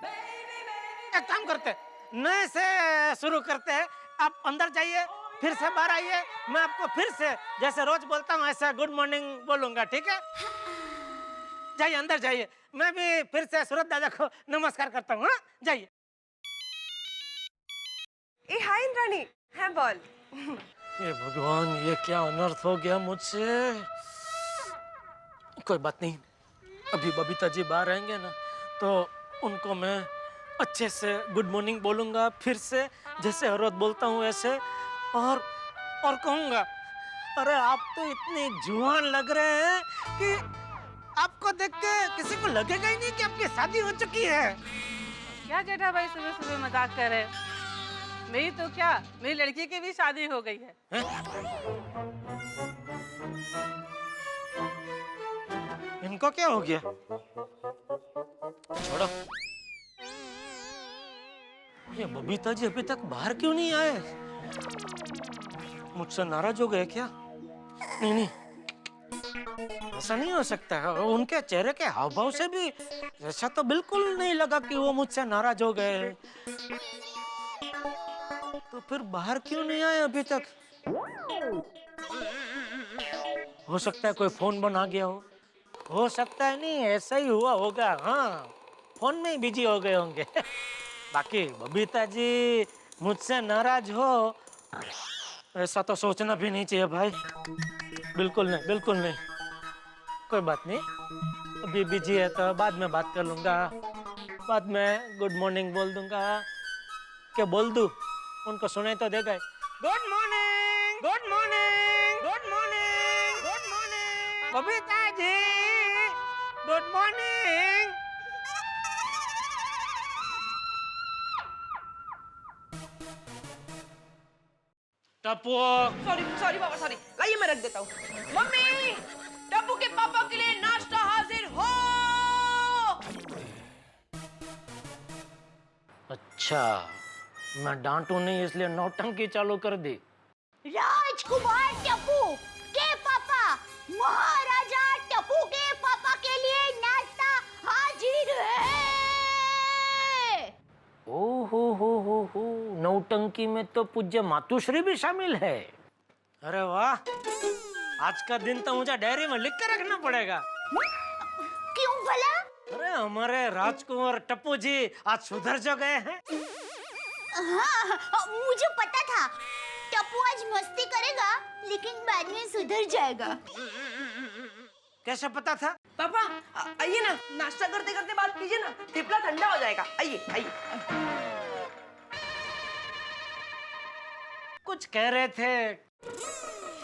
S2: एक काम करते हैं, नए से शुरू करते हैं। आप अंदर जाइए, फिर से बाहर आइए। मैं आपको फिर से जैसे रोज बोलता हूँ ऐसा गुड मॉर्निंग बोलूंगा, ठीक है? जाइए अंदर जाइए। मैं भी फिर से सूरज दादा को नमस्कार करता हूँ। हाँ जाइए।
S10: ए हाय इंद्राणी, है बोल।
S2: ये भगवान, ये क्या अनर्थ हो गया मुझसे। कोई बात नहीं, अभी बबीता जी बाहर रहेंगे ना तो उनको मैं अच्छे से गुड मॉर्निंग बोलूंगा फिर से, जैसे हर रोज बोलता हूँ वैसे। और कहूंगा, अरे आप तो इतने जुआन लग रहे हैं कि आपको देख के किसी को लगेगा ही नहीं कि आपकी शादी हो चुकी है।
S8: क्या जेठा भाई सुबह सुबह मजाक कर रहे? मेरी तो क्या, मेरी लड़की की भी शादी हो गई है।
S2: इनको क्या हो गया? छोड़ो। ये बबीता जी अभी तक बाहर क्यों नहीं आए? मुझसे नाराज हो गए क्या? नहीं नहीं, ऐसा नहीं हो सकता है। उनके चेहरे के हाव भाव से भी ऐसा तो बिल्कुल नहीं लगा कि वो मुझसे नाराज हो गए। तो फिर बाहर क्यों नहीं आए अभी तक? हो सकता है कोई फोन बना गया हो सकता है। नहीं, ऐसा ही हुआ होगा। हाँ, फोन में ही बिजी हो गए होंगे। बाकी बबीता जी मुझसे नाराज हो ऐसा तो सोचना भी नहीं चाहिए भाई। बिल्कुल नहीं, बिल्कुल नहीं। कोई बात नहीं, अभी बिजी है तो बाद में बात कर लूंगा। बाद में गुड मॉर्निंग बोल दूंगा। क्या बोल दूं? उनको सुनाई तो देगा। Good morning, good morning, good morning, good morning Babita ji, good morning. Tappu,
S10: sorry sorry बाबा, सॉरी। लाइए मैं रख देता हूँ। मम्मी, टप्पू के पापा के लिए नाश्ता हाजिर हो।
S2: अच्छा, मैं डांटू नहीं इसलिए नौटंकी चालू कर दी।
S4: राजकुमार टप्पू के पापा, महाराजा टप्पू के पापा के लिए नाश्ता हाजिर है।
S2: हो, नौटंकी में तो पूज्य मातुश्री भी शामिल है। अरे वाह, आज का दिन तो मुझे डायरी में लिख कर रखना पड़ेगा।
S4: क्यों भला?
S2: अरे हमारे राजकुमार टप्पू जी आज सुधर जो गए हैं।
S4: हाँ, मुझे पता था टप्पू आज मस्ती करेगा लेकिन बाद में सुधर जाएगा।
S2: कैसे पता था?
S10: पापा आइए ना, नाश्ता करते करते बात कीजिए ना, थेपला ठंडा हो जाएगा। आइए आइए।
S2: कुछ कह रहे थे?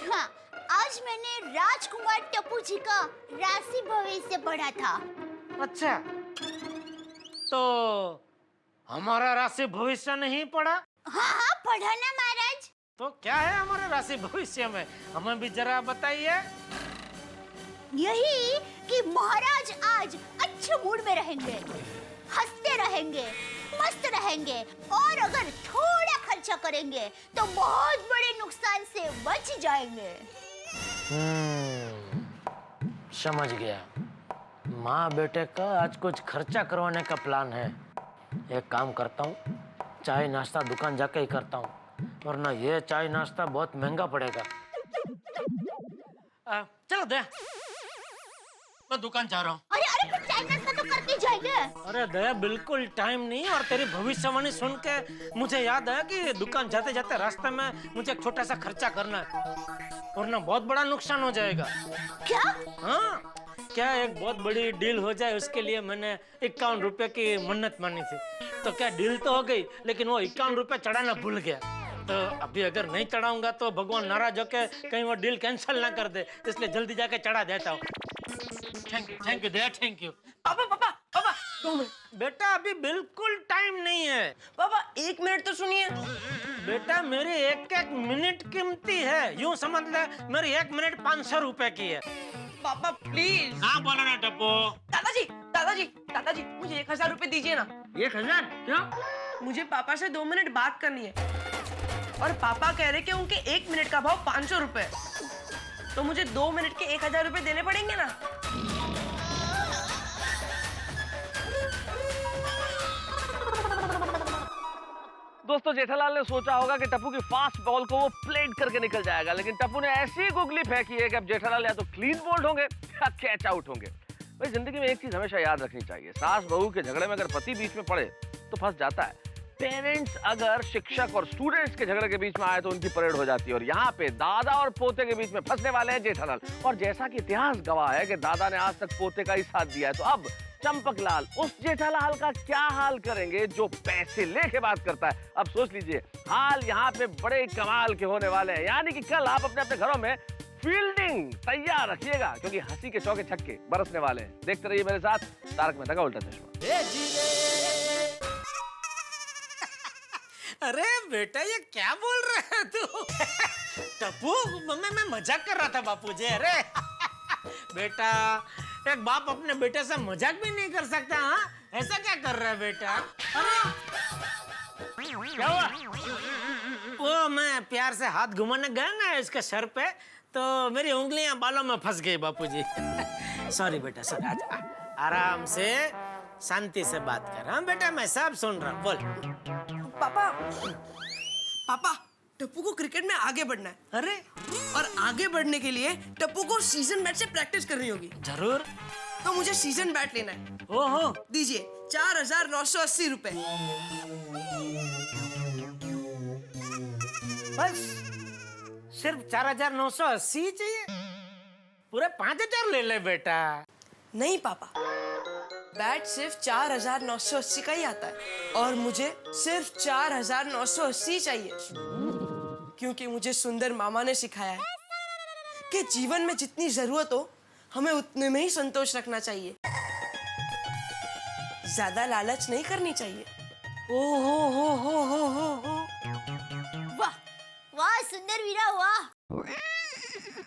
S4: हाँ, आज मैंने राजकुमार टप्पू जी का राशि भविष्य पढ़ा था।
S2: अच्छा, तो हमारा राशि भविष्य नहीं पढ़ा?
S4: हाँ, पढ़ा ना महाराज।
S2: तो क्या है हमारे राशि भविष्य में, हमें भी जरा बताइए।
S4: यही कि महाराज आज अच्छे मूड में रहेंगे, हंसते रहेंगे, मस्त रहेंगे और अगर थोड़ा खर्चा करेंगे तो बहुत बड़े नुकसान से बच जाएंगे।
S2: समझ गया। माँ बेटे का आज कुछ खर्चा करवाने का प्लान है। एक काम करता हूँ, चाय नाश्ता दुकान जाके ही करता हूँ, वरना ये चाय नाश्ता बहुत महंगा पड़ेगा। चलो दया, मैं दुकान जा रहा हूँ।
S4: अरे अरे, कुछ चाय नाश्ता तो करके जाएंगे।
S2: अरे दया, बिल्कुल टाइम नहीं। और तेरी भविष्यवाणी सुन के मुझे याद आया कि दुकान जाते जाते रास्ते में मुझे एक छोटा सा खर्चा करना है, वरना बहुत बड़ा नुकसान हो जाएगा।
S4: क्या?
S2: हाँ, क्या एक बहुत बड़ी डील हो जाए उसके लिए मैंने 51 रुपए की मन्नत मानी थी। तो क्या डील तो हो गई, लेकिन वो 51 रुपए चढ़ाना भूल गया। तो अभी अगर नहीं चढ़ाऊंगा तो भगवान नाराज होके कहीं वो डील कैंसिल ना कर दे, इसलिए जल्दी जाके चढ़ा देता हूँ। Thank you Daya, thank you.
S10: पापा पापा पापा, 2 मिनट।
S2: बेटा अभी बिल्कुल टाइम नहीं है।
S10: पापा 1 मिनट तो सुनिए।
S2: बेटा मेरी एक एक मिनट कीमती है, यूं समझ ले मेरी 1 मिनट 500 रुपए की है।
S10: पापा प्लीज।
S2: हाँ बोलो ना टप्पू।
S10: दादाजी मुझे 1000 रुपए दीजिए ना।
S2: 1000? क्यों?
S10: मुझे पापा से 2 मिनट बात करनी है और पापा कह रहे कि उनके 1 मिनट का भाव 500 रुपए, तो मुझे 2 मिनट के 1000 रुपए देने पड़ेंगे ना।
S5: दोस्तों जेठालाल ने सोचा होगा कि टप्पू की फास्ट बॉल को वो प्लेट करके निकल जाएगा, लेकिन टप्पू ने ऐसी गुगली फेंकी है कि अब जेठालाल या तो क्लीन बोल्ड होंगे या कैच आउट होंगे। भाई जिंदगी में एक चीज हमेशा याद रखनी चाहिए, सास बहू के झगड़े में अगर पति बीच में पड़े तो फंस जाता है। पेरेंट्स अगर शिक्षक और स्टूडेंट्स के झगड़े के बीच में आए तो उनकी परेड हो जाती है, और यहाँ पे दादा और पोते के बीच में फंसने वाले हैं जेठालाल। और जैसा कि इतिहास गवाह है कि दादा ने आज तक पोते का ही साथ दिया है, तो अब चंपकलाल उस जेठालाल का क्या हाल करेंगे जो पैसे लेके बात करता है। अब सोच लीजिए, हाल यहाँ पे बड़े कमाल के होने वाले हैं, यानी कि कल आप अपने अपने घरों में फील्डिंग तैयार रखिएगा, क्योंकि हंसी के चौके छक्के बरसने वाले हैं। देखते रहिए मेरे साथ तारक मेहता का उल्टा चश्मा।
S2: अरे बेटा ये क्या बोल रहा है तू? टप्पू मैं मजाक कर रहा था बापूजी। अरे बेटा एक बाप अपने बेटे से मजाक भी नहीं कर सकता। हाँ ऐसा क्या कर रहा है बेटा? अरे क्या हुआ? वो मैं प्यार से हाथ घुमाने गया ना इसके सर पे, तो मेरी उंगलियां बालों में फंस गई बापूजी। सॉरी बेटा सॉरी। आराम से शांति से बात कर। हाँ बेटा मैं सब सुन रहा हूँ, बोल।
S10: पापा टप्पू को क्रिकेट में आगे बढ़ना है।
S2: अरे
S10: और आगे बढ़ने के लिए टप्पू को सीजन बैट से प्रैक्टिस करनी होगी।
S2: जरूर।
S10: तो मुझे सीजन बैट लेना है।
S2: ओहो
S10: दीजिए 4980 रुपए।
S2: बस सिर्फ 4980 चाहिए? पूरे 5000 ले ले बेटा।
S10: नहीं पापा, बैट सिर्फ 4980 का ही आता है और मुझे सिर्फ 4980 चाहिए, क्योंकि मुझे सुंदर मामा ने सिखाया है कि जीवन में जितनी जरूरत हो हमें उतने में ही संतोष रखना चाहिए, ज्यादा लालच नहीं करनी चाहिए।
S2: ओ हो।
S4: वाह वाह सुंदर वीरा वाह,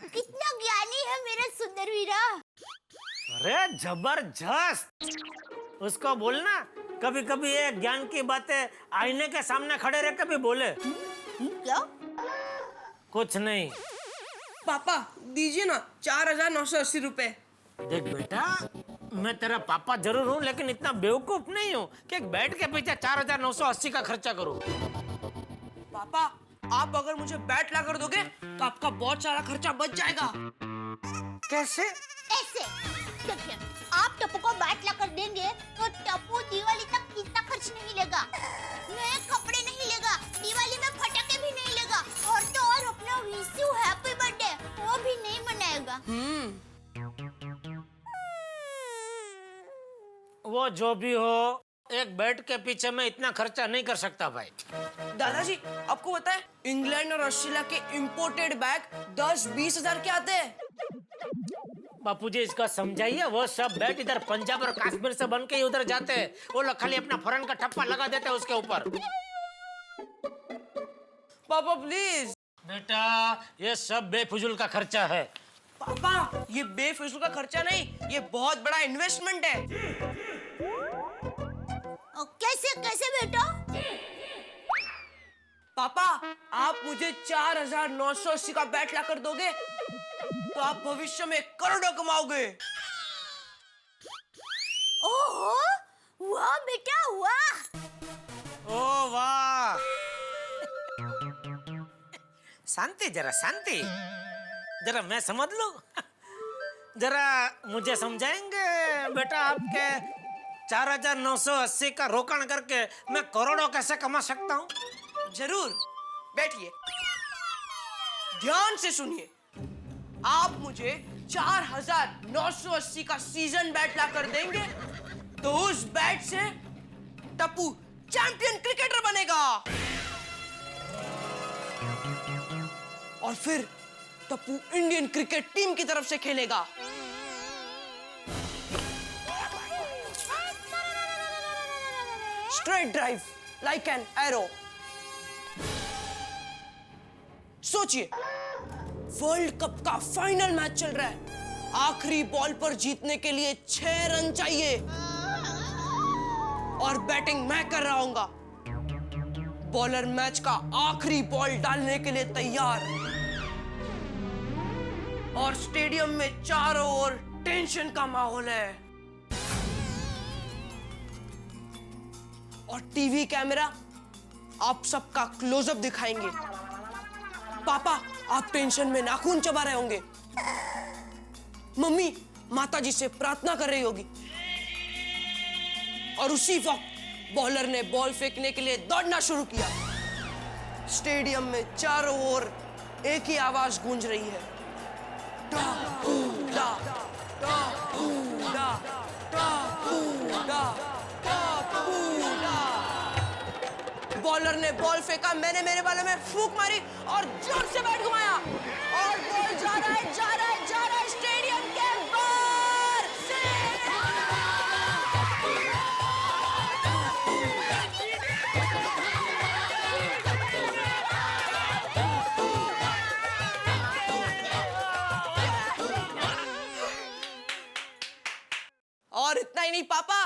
S4: कितना ज्ञानी है मेरा सुंदर वीरा।
S2: अरे जबरदस्त। उसको बोलना कभी कभी ये ज्ञान की बातें आईने के सामने खड़े रह के भी बोले।
S4: क्या?
S2: कुछ नहीं।
S10: पापा दीजिए ना 4980 रुपए।
S2: देख बेटा मैं तेरा पापा जरूर हूँ, लेकिन इतना बेवकूफ नहीं हूँ कि एक बैट के पीछे 4980 का खर्चा करूँ।
S10: पापा आप अगर मुझे बैट ला कर दोगे तो आपका बहुत सारा खर्चा बच जाएगा।
S2: कैसे?
S4: ऐसे देखिए, आप टप्पू को बैट ला कर देंगे तो टप्पू दिवाली तक कितना खर्च नहीं लेगा, नए कपड़े नहीं लेगा, दिवाली में पटाखे भी नहीं लेगा, और तो और अपना विश यू हैप्पी बर्थडे वो भी नहीं मनाएगा।
S2: वो जो भी हो, एक बैट के पीछे मैं इतना खर्चा नहीं कर सकता भाई।
S10: दादाजी आपको पता है इंग्लैंड और ऑस्ट्रेलिया के इंपोर्टेड बैग 10-20 हजार के आते हैं।
S2: बापूजी इसका समझाइए, वो सब बैट इधर पंजाब और कश्मीर से बन के ही उधर जाते हैं। वो लोग खाली अपना फॉरेन का ठप्पा लगा देते हैं उसके ऊपर।
S10: पापा प्लीज।
S2: बेटा ये सब बेफिजूल का खर्चा है।
S10: पापा ये बेफिजूल का खर्चा नहीं, ये बहुत बड़ा इन्वेस्टमेंट है।
S4: कैसे कैसे बेटा?
S10: पापा आप मुझे 4980 का बैट ला कर दोगे तो आप भविष्य में करोड़ों कमाओगे।
S4: ओहो वाह बेटा वाह।
S2: ओ वाह। शांति, जरा शांति, जरा मैं समझ लूं। जरा मुझे समझाएंगे बेटा, आपके 4980 का रोकड़ करके मैं करोड़ों कैसे कमा सकता हूँ?
S10: जरूर, बैठिए ध्यान से सुनिए। आप मुझे 4980 का सीजन बैट ला कर देंगे तो उस बैट से टप्पू चैंपियन क्रिकेटर बनेगा, और फिर टप्पू इंडियन क्रिकेट टीम की तरफ से खेलेगा। Straight drive like an arrow. सोचिए, वर्ल्ड कप का फाइनल मैच चल रहा है, आखिरी बॉल पर जीतने के लिए 6 रन चाहिए और बैटिंग मैं कर रहा हूंगा। बॉलर मैच का आखिरी बॉल डालने के लिए तैयार और स्टेडियम में चारों ओर टेंशन का माहौल है और टीवी कैमरा आप सबका क्लोजअप दिखाएंगे। पापा आप टेंशन में नाखून चबा रहे होंगे, मम्मी माताजी से प्रार्थना कर रही होगी और उसी वक्त बॉलर ने बॉल फेंकने के लिए दौड़ना शुरू किया। स्टेडियम में चारों ओर एक ही आवाज गूंज रही है, डा डा डा डा डा डा। बॉलर ने बॉल फेंका, मैंने मेरे वाले में फूंक मारी और जोर से बैट घुमाया और बॉल जा रहा है, जा रहा है, जा रहा है स्टेडियम के बाहर से। और इतना ही नहीं पापा,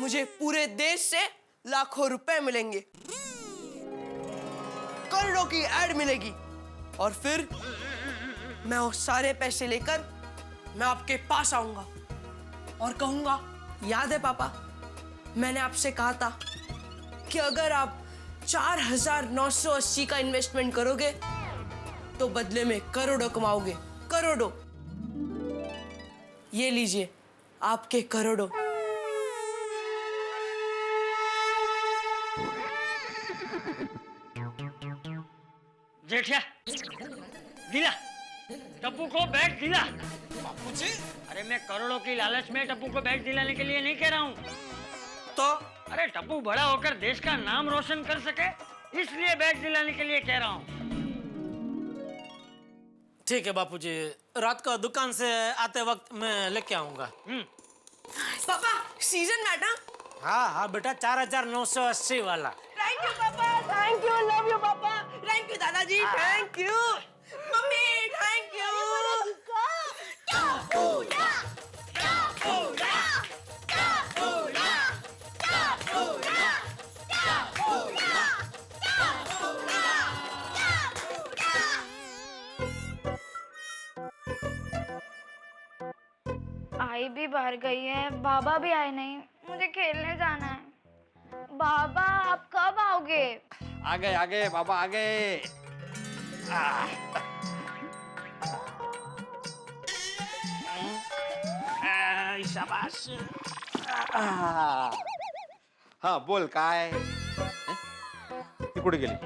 S10: मुझे पूरे देश से लाखों रुपए मिलेंगे, करोड़ों की एड मिलेगी और फिर मैं वो सारे पैसे लेकर मैं आपके पास आऊंगा और कहूंगा, याद है पापा, मैंने आपसे कहा था कि अगर आप 4,980 का इन्वेस्टमेंट करोगे तो बदले में करोड़ों कमाओगे, करोड़ों। ये लीजिए आपके करोड़ों।
S3: जेठिया दिला, टप्पू को बैग दिला।
S7: बापूजी,
S3: अरे मैं करोड़ों की लालच में टप्पू को बैग दिलाने के लिए नहीं कह रहा हूँ।
S7: तो
S3: अरे टप्पू बड़ा होकर देश का नाम रोशन कर सके, इसलिए बैग दिलाने के लिए कह रहा हूँ।
S2: ठीक है बापूजी, रात को दुकान से आते वक्त मैं लेके आऊंगा।
S10: पापा सीजन मैट ना?
S2: हाँ हाँ बेटा, 4,980 वाला।
S10: Thank you papa, thank you, love you papa, thank you दादाजी, thank you mummy, thank you.
S4: आई भी बाहर गई है, बाबा भी आए नहीं, मुझे खेलने जाना है। बाबा आप कब आओगे?
S1: आ गए बाबा आ गए।
S2: शाबाश।
S1: हाँ बोल काय ती कुठे गेली?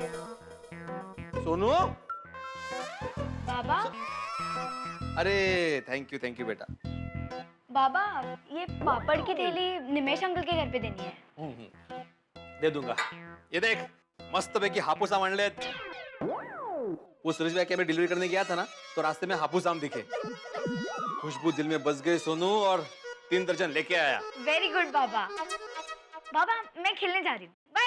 S1: सोनू,
S4: बाबा
S1: अरे थैंक यू बेटा।
S4: बाबा ये पापड़ की थैली निमेश अंकल के घर पे देनी है।
S1: दे दूंगा। ये देख मस्त पैकी हापूस आम आणलेत। वो सुरेश भाई के मैं डिलीवरी करने गया था ना, तो रास्ते में हापूस आम दिखे, खुशबू दिल में बस गई सोनू और 3 दर्जन लेके आया।
S4: वेरी गुड बाबा। बाबा मैं खेलने जा रही हूँ, बाय।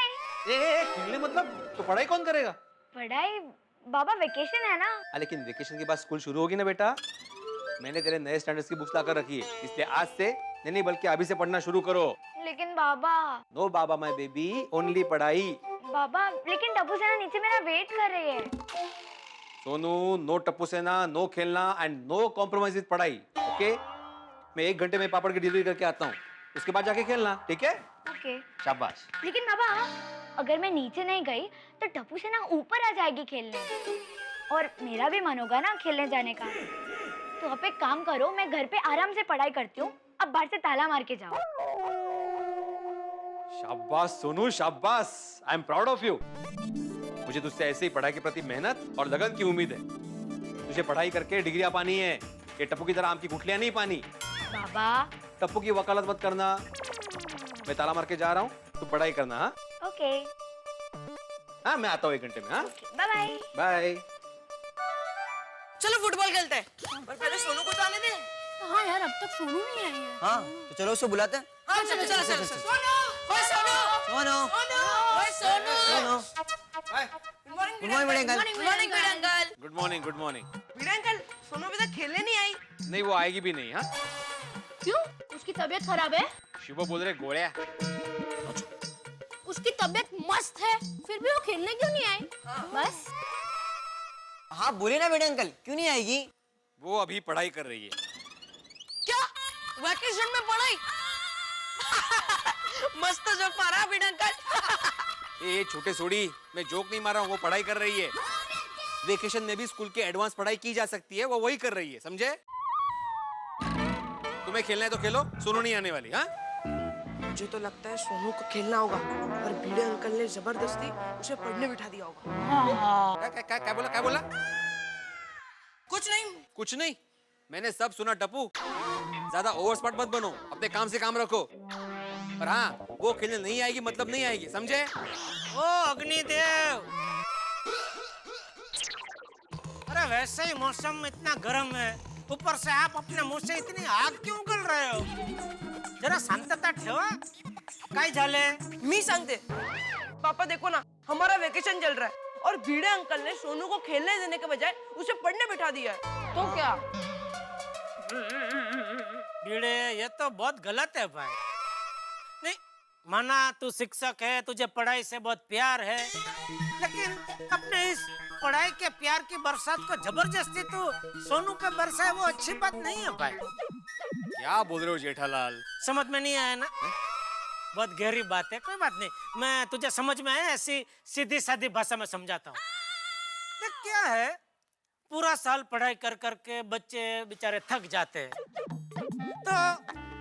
S1: खेलने मतलब? तो पढ़ाई कौन करेगा?
S4: पढ़ाई बाबा, वेकेशन है ना।
S1: लेकिन वेकेशन के बाद स्कूल शुरू होगी ना बेटा। मैंने तेरे नए स्टैंडर्ड्स की बुक्स लाकर रखी है, इसलिए आज से नहीं बल्कि अभी से पढ़ना शुरू करो।
S4: लेकिन बाबा।
S1: नो बाबा माय बेबी, ओनली पढ़ाई।
S4: बाबा लेकिन टप्पू सेना नीचे मेरा वेट कर रही है।
S1: सोनू, नो टप्पू सेना, नो खेलना एंड नो कॉम्प्रोमाइज विद पढ़ाई, ओके? मैं 1 घंटे में पापड़ की डिलीवरी करके आता हूँ, उसके बाद जाके खेलना, ठीक है?
S4: ओके।
S1: शाबाश।
S4: लेकिन बाबा अगर मैं नीचे नहीं गई तो टप्पू सेना ऊपर आ जाएगी खेलने, और मेरा भी मन होगा ना खेलने जाने का। तो आप एक काम करो, मैं घर पे आराम से पढ़ाई करती हूँ, अब बाहर से ताला मार के जाओ।
S1: शाबाश सोनू, शाबाश। I am proud of you. मुझे तुझसे ऐसे ही पढ़ाई के प्रति मेहनत और लगन की उम्मीद है। तुझे पढ़ाई करके डिग्रियां पानी है, ये टप्पू की तरह आम की गुठलियां नहीं पानी।
S4: बाबा
S1: टप्पू की वकालत मत करना। मैं ताला मार के जा रहा हूँ, तू पढ़ाई करना। हाँ
S4: ओके।
S1: हाँ मैं आता हूँ 1 घंटे में। हाँ
S4: बाय बाय।
S1: बाय।
S10: चलो फुटबॉल खेलते हैं, पर पहले सोनू को तो आने दे।
S8: हाँ यार, अब तक सोनू नहीं आई है।
S11: हाँ तो चलो उसको बुलाते हैं।
S10: हाँ चलो चलो चलो। सोनू ओए सोनू
S11: सोनू
S10: ओए सोनू
S11: सोनू
S10: गुड
S11: मॉर्निंग बड़े अंकल
S10: गुड मॉर्निंग बड़े uncle
S1: good morning good morning.
S10: बड़े अंकल सोनू अभी तक खेलने नहीं आई।
S1: नहीं वो आएगी भी नहीं। हाँ
S8: क्यों? उसकी तबीयत खराब है?
S1: शिव बोल रहे गोळ्या।
S8: उसकी तबीयत मस्त है, फिर भी वो खेलने क्यों नहीं आई? बस
S11: हाँ बोले ना बेटे अंकल, क्यों नहीं आएगी?
S1: वो अभी पढ़ाई कर रही है।
S10: क्या वैकेशन में पढ़ाई? मस्त जोक मारा बड़े अंकल।
S1: ये छोटे सोड़ी, मैं जोक नहीं मार रहा हूँ, वो पढ़ाई कर रही है। वेकेशन में भी स्कूल के एडवांस पढ़ाई की जा सकती है, वो वही कर रही है, समझे? तुम्हें खेलना है तो खेलो, सोनू नहीं आने वाली। हाँ
S10: मुझे तो लगता है सोनू को खेलना होगा और भिड़े अंकल ने जबरदस्ती उसे पढ़ने बिठा दिया होगा।
S1: क्या बोला क्या बोला?
S10: कुछ नहीं।
S1: कुछ नहीं, मैंने सब सुना टप्पू। ज्यादा ओवर स्मार्ट मत बनो, अपने काम से काम रखो। पर हाँ, वो खेलने नहीं आएगी मतलब नहीं आएगी, समझे?
S2: ओ अग्निदेव, अरे वैसे ही मौसम इतना गर्म है, ऊपर से आप अपने मुंह से इतनी आग क्यों उगल रहे हो? जरा शांतता ठेवा। काय झाले?
S10: मी सांगते पापा, देखो ना हमारा वेकेशन चल रहा है और भिड़े अंकल ने सोनू को खेलने देने के बजाय उसे पढ़ने बिठा दिया है। तो क्या?
S2: भिड़े, ये तो बहुत गलत है भाई। नहीं माना तू शिक्षक है, तुझे पढ़ाई से बहुत प्यार है, लेकिन अपने इस पढ़ाई के प्यार की बरसात को जबरदस्ती तू सोनू पे बरसाए, वो अच्छी बात नहीं है भाई।
S1: क्या बोल रहे हो जेठालाल?
S2: समझ में नहीं आया ना? बहुत गहरी बात है, कोई बात नहीं, मैं तुझे समझ में आया ऐसी सीधी सादी भाषा में समझाता हूँ। देख क्या है, पूरा साल पढ़ाई कर करके बच्चे बेचारे थक जाते हैं, तो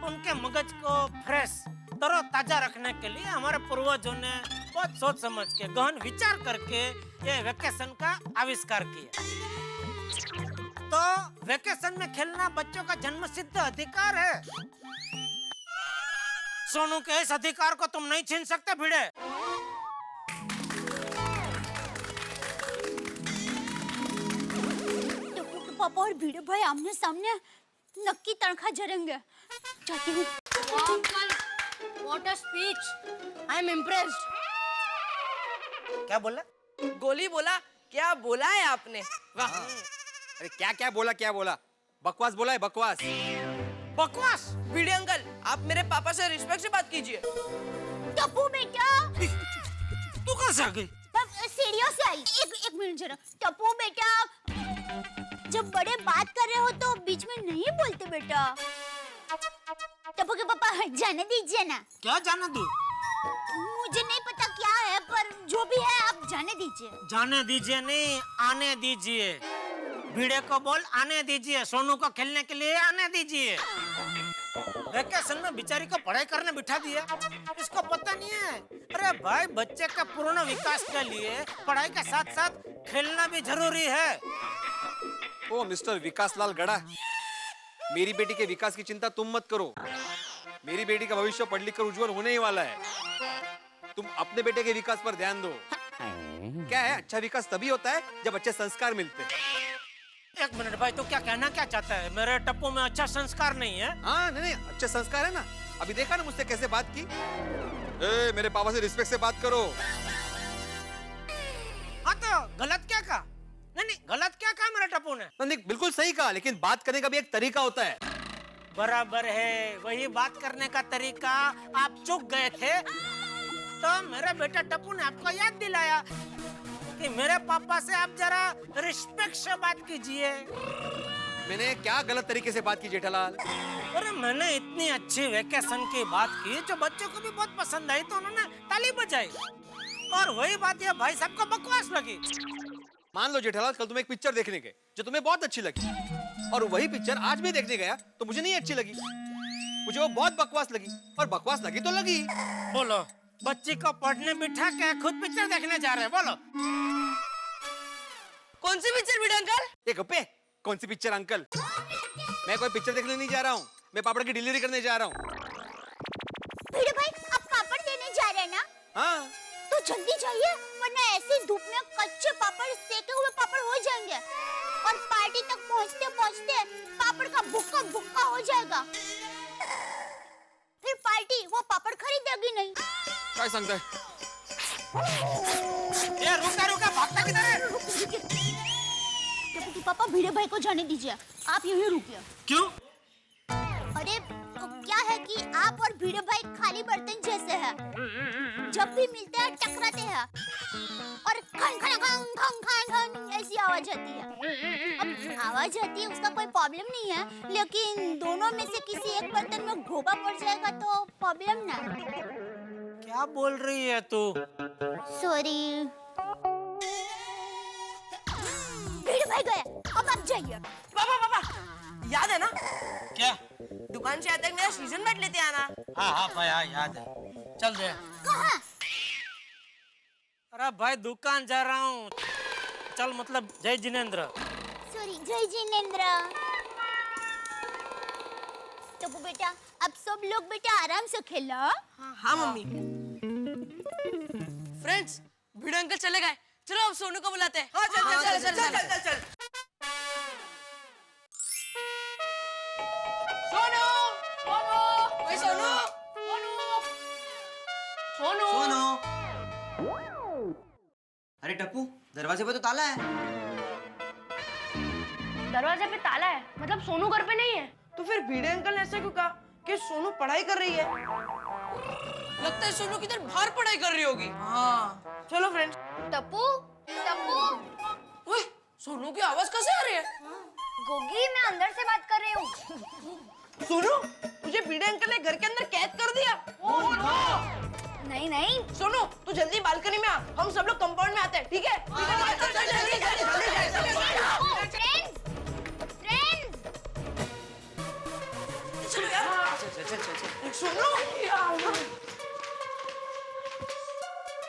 S2: उनके मगज को फ्रेश तरोताजा रखने के लिए हमारे पूर्वजों ने बहुत सोच समझ के गहन विचार करके ये वेकेशन का आविष्कार किया। तो वेकेशन में खेलना बच्चों का जन्मसिद्ध अधिकार है। सोनू के इस अधिकार को तुम नहीं छीन सकते भिड़े।
S4: टप्पू के पापा और भिड़े भाई आमने सामने नक्की तड़खा जरेंगे। जाती हूँ।
S8: Uncle, what a speech, I am impressed.
S2: क्या बोला?
S10: गोली बोला, क्या बोला है आपने?
S1: वाह! अरे क्या क्या बोला? बकवास बोला है, बकवास।
S2: बकवास?
S10: भिड़े अंकल, आप मेरे पापा से रिस्पेक्ट से बात कीजिए।
S4: टप्पू बेटा,
S2: तू कहाँ से आ गई?
S4: सीढ़ियों से आई। एक मिनट जरा। टप्पू बेटा, जब बड़े बात कर रहे हो तो बीच में नहीं बोलते बेटा। टप्पू के पापा जाने दीजिए ना।
S2: क्या जाने दूं?
S4: मुझे नहीं पता क्या है, पर जो भी है आप जाने दीजिए।
S2: जाने दीजिए नहीं, आने दीजिए। भिड़े को बोल आने दीजिए, सोनू को खेलने के लिए आने दीजिए। वेकेशन में बेचारी को पढ़ाई करने बिठा दिया, इसको पता नहीं है। अरे भाई, बच्चे का पूर्ण विकास के लिए पढ़ाई के साथ साथ खेलना भी जरूरी है।
S1: ओ मिस्टर विकासलाल गड़ा, मेरी बेटी के विकास की चिंता तुम मत करो। मेरी बेटी का भविष्य पढ़ लिख कर उज्जवल होने ही वाला है। तुम अपने बेटे के विकास पर ध्यान दो। क्या है, अच्छा विकास तभी होता है जब अच्छे संस्कार मिलते हैं।
S2: एक मिनट भाई, तो क्या कहना क्या चाहता है? मेरे टप्पू में अच्छा संस्कार नहीं है?
S1: हाँ नहीं, अच्छे संस्कार है ना। अभी देखा ना मुझसे कैसे बात की। मेरे पापा से रिस्पेक्ट से बात करो।
S2: हाँ तो गलत क्या कहा? नहीं, गलत क्या कहा मेरे टप्पू ने?
S1: नहीं, बिल्कुल सही कहा, लेकिन बात करने का भी एक तरीका होता है।
S2: बराबर है, वही बात करने का तरीका आप चूक गए थे, तो मेरे बेटा टप्पू ने आपको याद दिलाया कि मेरे पापा से आप जरा रिस्पेक्ट से बात कीजिए।
S1: मैंने क्या गलत तरीके से बात की जेठालाल?
S2: अरे मैंने इतनी अच्छी वेकेशन की बात की जो बच्चों को भी बहुत पसंद आई, तो उन्होंने ताली बजाई। और वही बात ये भाई साहब को बकवास लगी।
S1: मान लो जेठालाल, कल तुम एक पिक्चर देखने गए जो तुम्हें बहुत अच्छी लगी, और वही पिक्चर आज भी देखने गया तो मुझे नहीं अच्छी लगी। मुझे वो बहुत बकवास लगी, और बकवास लगी तो लगी।
S2: बोलो, बच्ची को पढ़ने बिठा के खुद पिक्चर देखने जा रहे हैं? बोलो
S10: कौन सी पिक्चर भिड़े अंकल?
S1: ये गप्पे, कौन सी पिक्चर अंकल? मैं कोई पिक्चर देखने नहीं जा रहा हूँ, मैं पापड़ की डिलीवरी करने जा रहा हूँ।
S4: भिड़े भाई, आप पापड़ देने जा रहे हैं ना?
S1: हाँ
S4: तो जल्दी जाइए, वरना ऐसी धूप में कच्चे पापड़, सेके हुए पापड़ हो जाएंगे और पार्टी तक पहुंचते पहुंचते पापड़ का भुक्का भुक्का हो जाएगा। फिर पार्टी वो पापड़ खरीदेगी नहीं।
S7: काय सांगताय?
S11: ए रुका रुका, भागता किधर है?
S4: टप्पू पापा, भिड़े भाई को जाने दीजिए, आप यहीं रुकिए।
S2: क्यों?
S4: अरे क्या है कि आप और भिड़े भाई खाली बर्तन जैसे हैं। जब भी मिलते हैं टकराते हैं और खन खन खन खन खन खन ऐसी आवाज आती है। अब आवाज आती है उसका कोई प्रॉब्लम नहीं है, लेकिन दोनों में से किसी एक बर्तन में गोबा पड़ जाएगा तो प्रॉब्लम ना।
S2: क्या बोल रही है तू?
S4: सॉरी। भिड़े भाई गए, अब आप जाइए।
S10: पापा पापा, याद है ना?
S2: क्या?
S10: दुकान से आते मेरा सीजन बैट लेते आना।
S2: हाँ हाँ भाई, हाँ याद है। चल दे।
S4: कहाँ?
S2: अरे भाई दुकान जा रहा हूँ। चल, मतलब जय जिनेंद्र।
S4: सॉरी, जय जिनेंद्र। टप्पू बेटा, अब सब लोग बेटा आराम से खेलो।
S10: हाँ मम्मी। फ्रेंड्स, भिड़े अंकल चले गए, चलो अब सोनू को बुलाते हैं। हाँ, चल।
S11: सोनू। अरे टप्पू, दरवाजे पे तो ताला है।
S12: दरवाजे पे ताला है, मतलब सोनू घर पे नहीं है।
S10: तो फिर भिड़े अंकल ने ऐसा क्यों कहा कि सोनू पढ़ाई कर रही है? लगता है सोनू किधर बाहर पढ़ाई कर रही होगी। हाँ, चलो फ्रेंड्स।
S12: टप्पू, टप्पू।
S10: ओए, सोनू की आवाज कैसे आ रही है?
S12: गोगी, मैं अंदर से बात कर रही हूँ।
S10: सोनू, तुझे भिड़े अंकल ने घर के अंदर कैद कर दिया। Oh no!
S12: नहीं।
S10: सोनू, तू जल्दी बालकनी में आ, हम सब लोग कंपाउंड में आते हैं, ठीक है?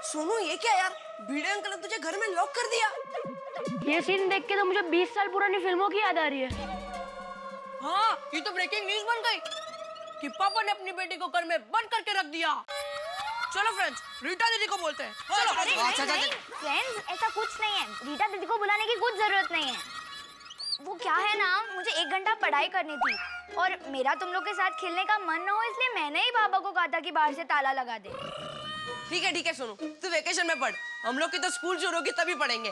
S10: सोनू, ये क्या यार? भिड़े अंकल ने तुझे घर में लॉक कर दिया।
S12: ये सीन देख के तो मुझे 20 साल पुरानी फिल्मों की याद आ रही है।
S10: हाँ, ये तो ब्रेकिंग न्यूज़ बन गई कि पापा ने अपनी बेटी को घर में बंद करके रख दिया। चलो फ्रेंड्स, रीटा दीदी को बोलते हैं। चलो।
S12: नहीं, फ्रेंड्स, ऐसा कुछ नहीं है। रीटा दीदी को बुलाने की कुछ जरूरत नहीं है। वो क्या है ना, मुझे 1 घंटा पढ़ाई करनी थी और मेरा तुम लोग के साथ खेलने का मन न हो, इसलिए मैंने ही पापा को कहा था कि बाहर से ताला लगा दे।
S10: ठीक है सोनू, तू वेकेशन में पढ़, हम लोग की तो स्कूल शुरू होगी तभी पढ़ेंगे।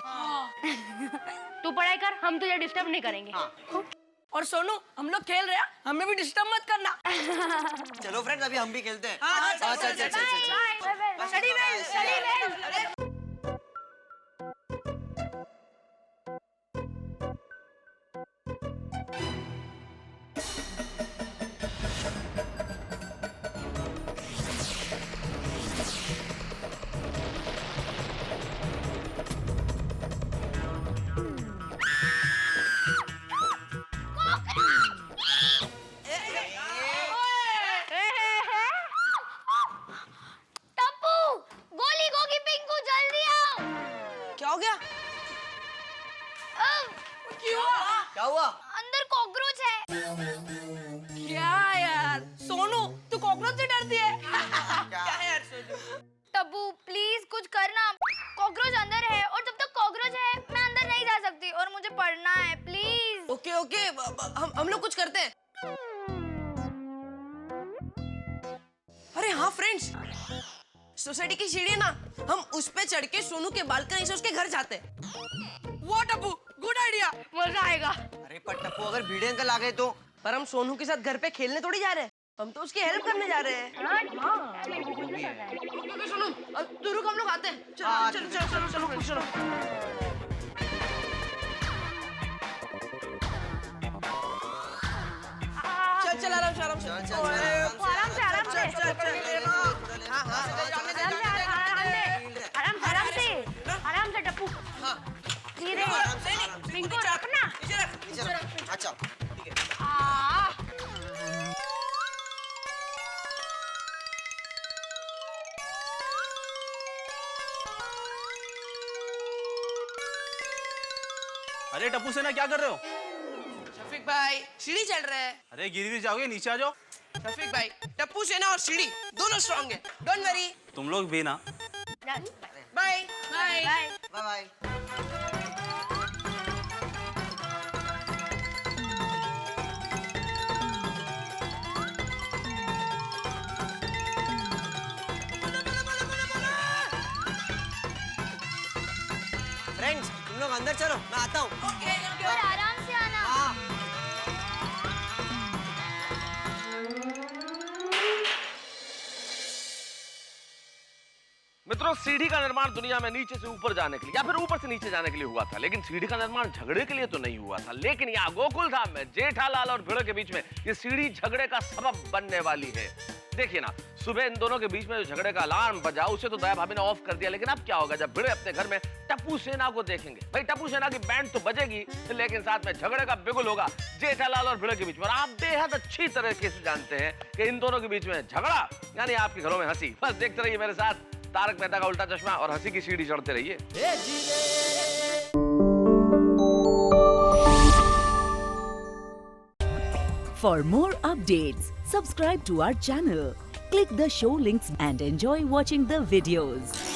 S12: तू पढ़ाई कर, हम तुझे डिस्टर्ब नहीं करेंगे।
S10: और सोनू, हम लोग खेल रहे हैं, हमें भी डिस्टर्ब मत करना।
S11: चलो फ्रेंड्स, अभी हम भी खेलते हैं।
S12: चल। Study well.
S10: क्या हो गया?
S11: क्या हुआ?
S12: अंदर कॉकरोच है।
S10: क्या यार? सोनू, तू कॉकरोच से डरती है? क्या है यार सोनू?
S12: टप्पू, प्लीज कुछ करना। कॉकरोच अंदर है और जब तक कॉकरोच है मैं अंदर नहीं जा सकती और मुझे पढ़ना है, प्लीज।
S10: ओके, हम लोग कुछ करते हैं। अरे हाँ फ्रेंड्स, सोसाइटी की सीढ़ी ना, हम उस पे चढ़ के सोनू के बालकनी से उसके घर जाते हैं। वो टप्पू, गुड आइडिया,
S12: मजा आएगा।
S11: अरे पर टप्पू, अगर भिड़े अंकल आ गए तो?
S10: पर हम सोनू के साथ घर पे खेलने थोड़ी जा रहे हैं, हम तो उसकी हेल्प करने जा रहे हैं। ओके सोनू, तू रुक, हम लोग आते हैं। चलो। चल आराम से।
S12: आराम से टप्पू। धीरे। पिंकू रखना।
S11: अच्छा।
S7: अरे टप्पू सेना, क्या कर रहे हो?
S10: शफीक भाई, सीढ़ी चढ़ रहे हैं।
S7: अरे गिर जाओगे, नीचे आ जाओ।
S10: शफीक भाई, टप्पू सेना और सीढ़ी दोनों स्ट्रांग है, डोंट वरी।
S7: तुम लोग भी ना।
S10: बाय।
S11: बाय। अंदर चलो, मैं आता हूँ।
S12: और आराम से आना।
S11: हाँ।
S5: मित्रों, सीढ़ी का निर्माण दुनिया में नीचे से ऊपर जाने के लिए या फिर ऊपर से नीचे जाने के लिए हुआ था, लेकिन सीढ़ी का निर्माण झगड़े के लिए तो नहीं हुआ था। लेकिन यहाँ गोकुल धाम में जेठालाल और भिड़ो के बीच में ये सीढ़ी झगड़े का सबब बनने वाली है। देखिए ना, सुबह इन दोनों के बीच में जो झगड़े का अलार्म बजा उसे तो दया भाभी ने ऑफ कर दिया, लेकिन अब क्या होगा जब भिड़े अपने घर में टप्पू सेना को देखेंगे। भाई टप्पू सेना की बैंड तो बजेगी, लेकिन साथ में झगड़े का बिगुल होगा जेठालाल और भिड़ो के बीच में। और आप बेहद अच्छी तरीके से जानते हैं कि इन दोनों के बीच में झगड़ा यानी आपके घरों में हंसी। बस देखते रहिए मेरे साथ तारक मेहता का उल्टा चश्मा और हंसी की सीढ़ी चढ़ते रहिए।
S13: For more updates, subscribe to our channel, click the show links and enjoy watching the videos.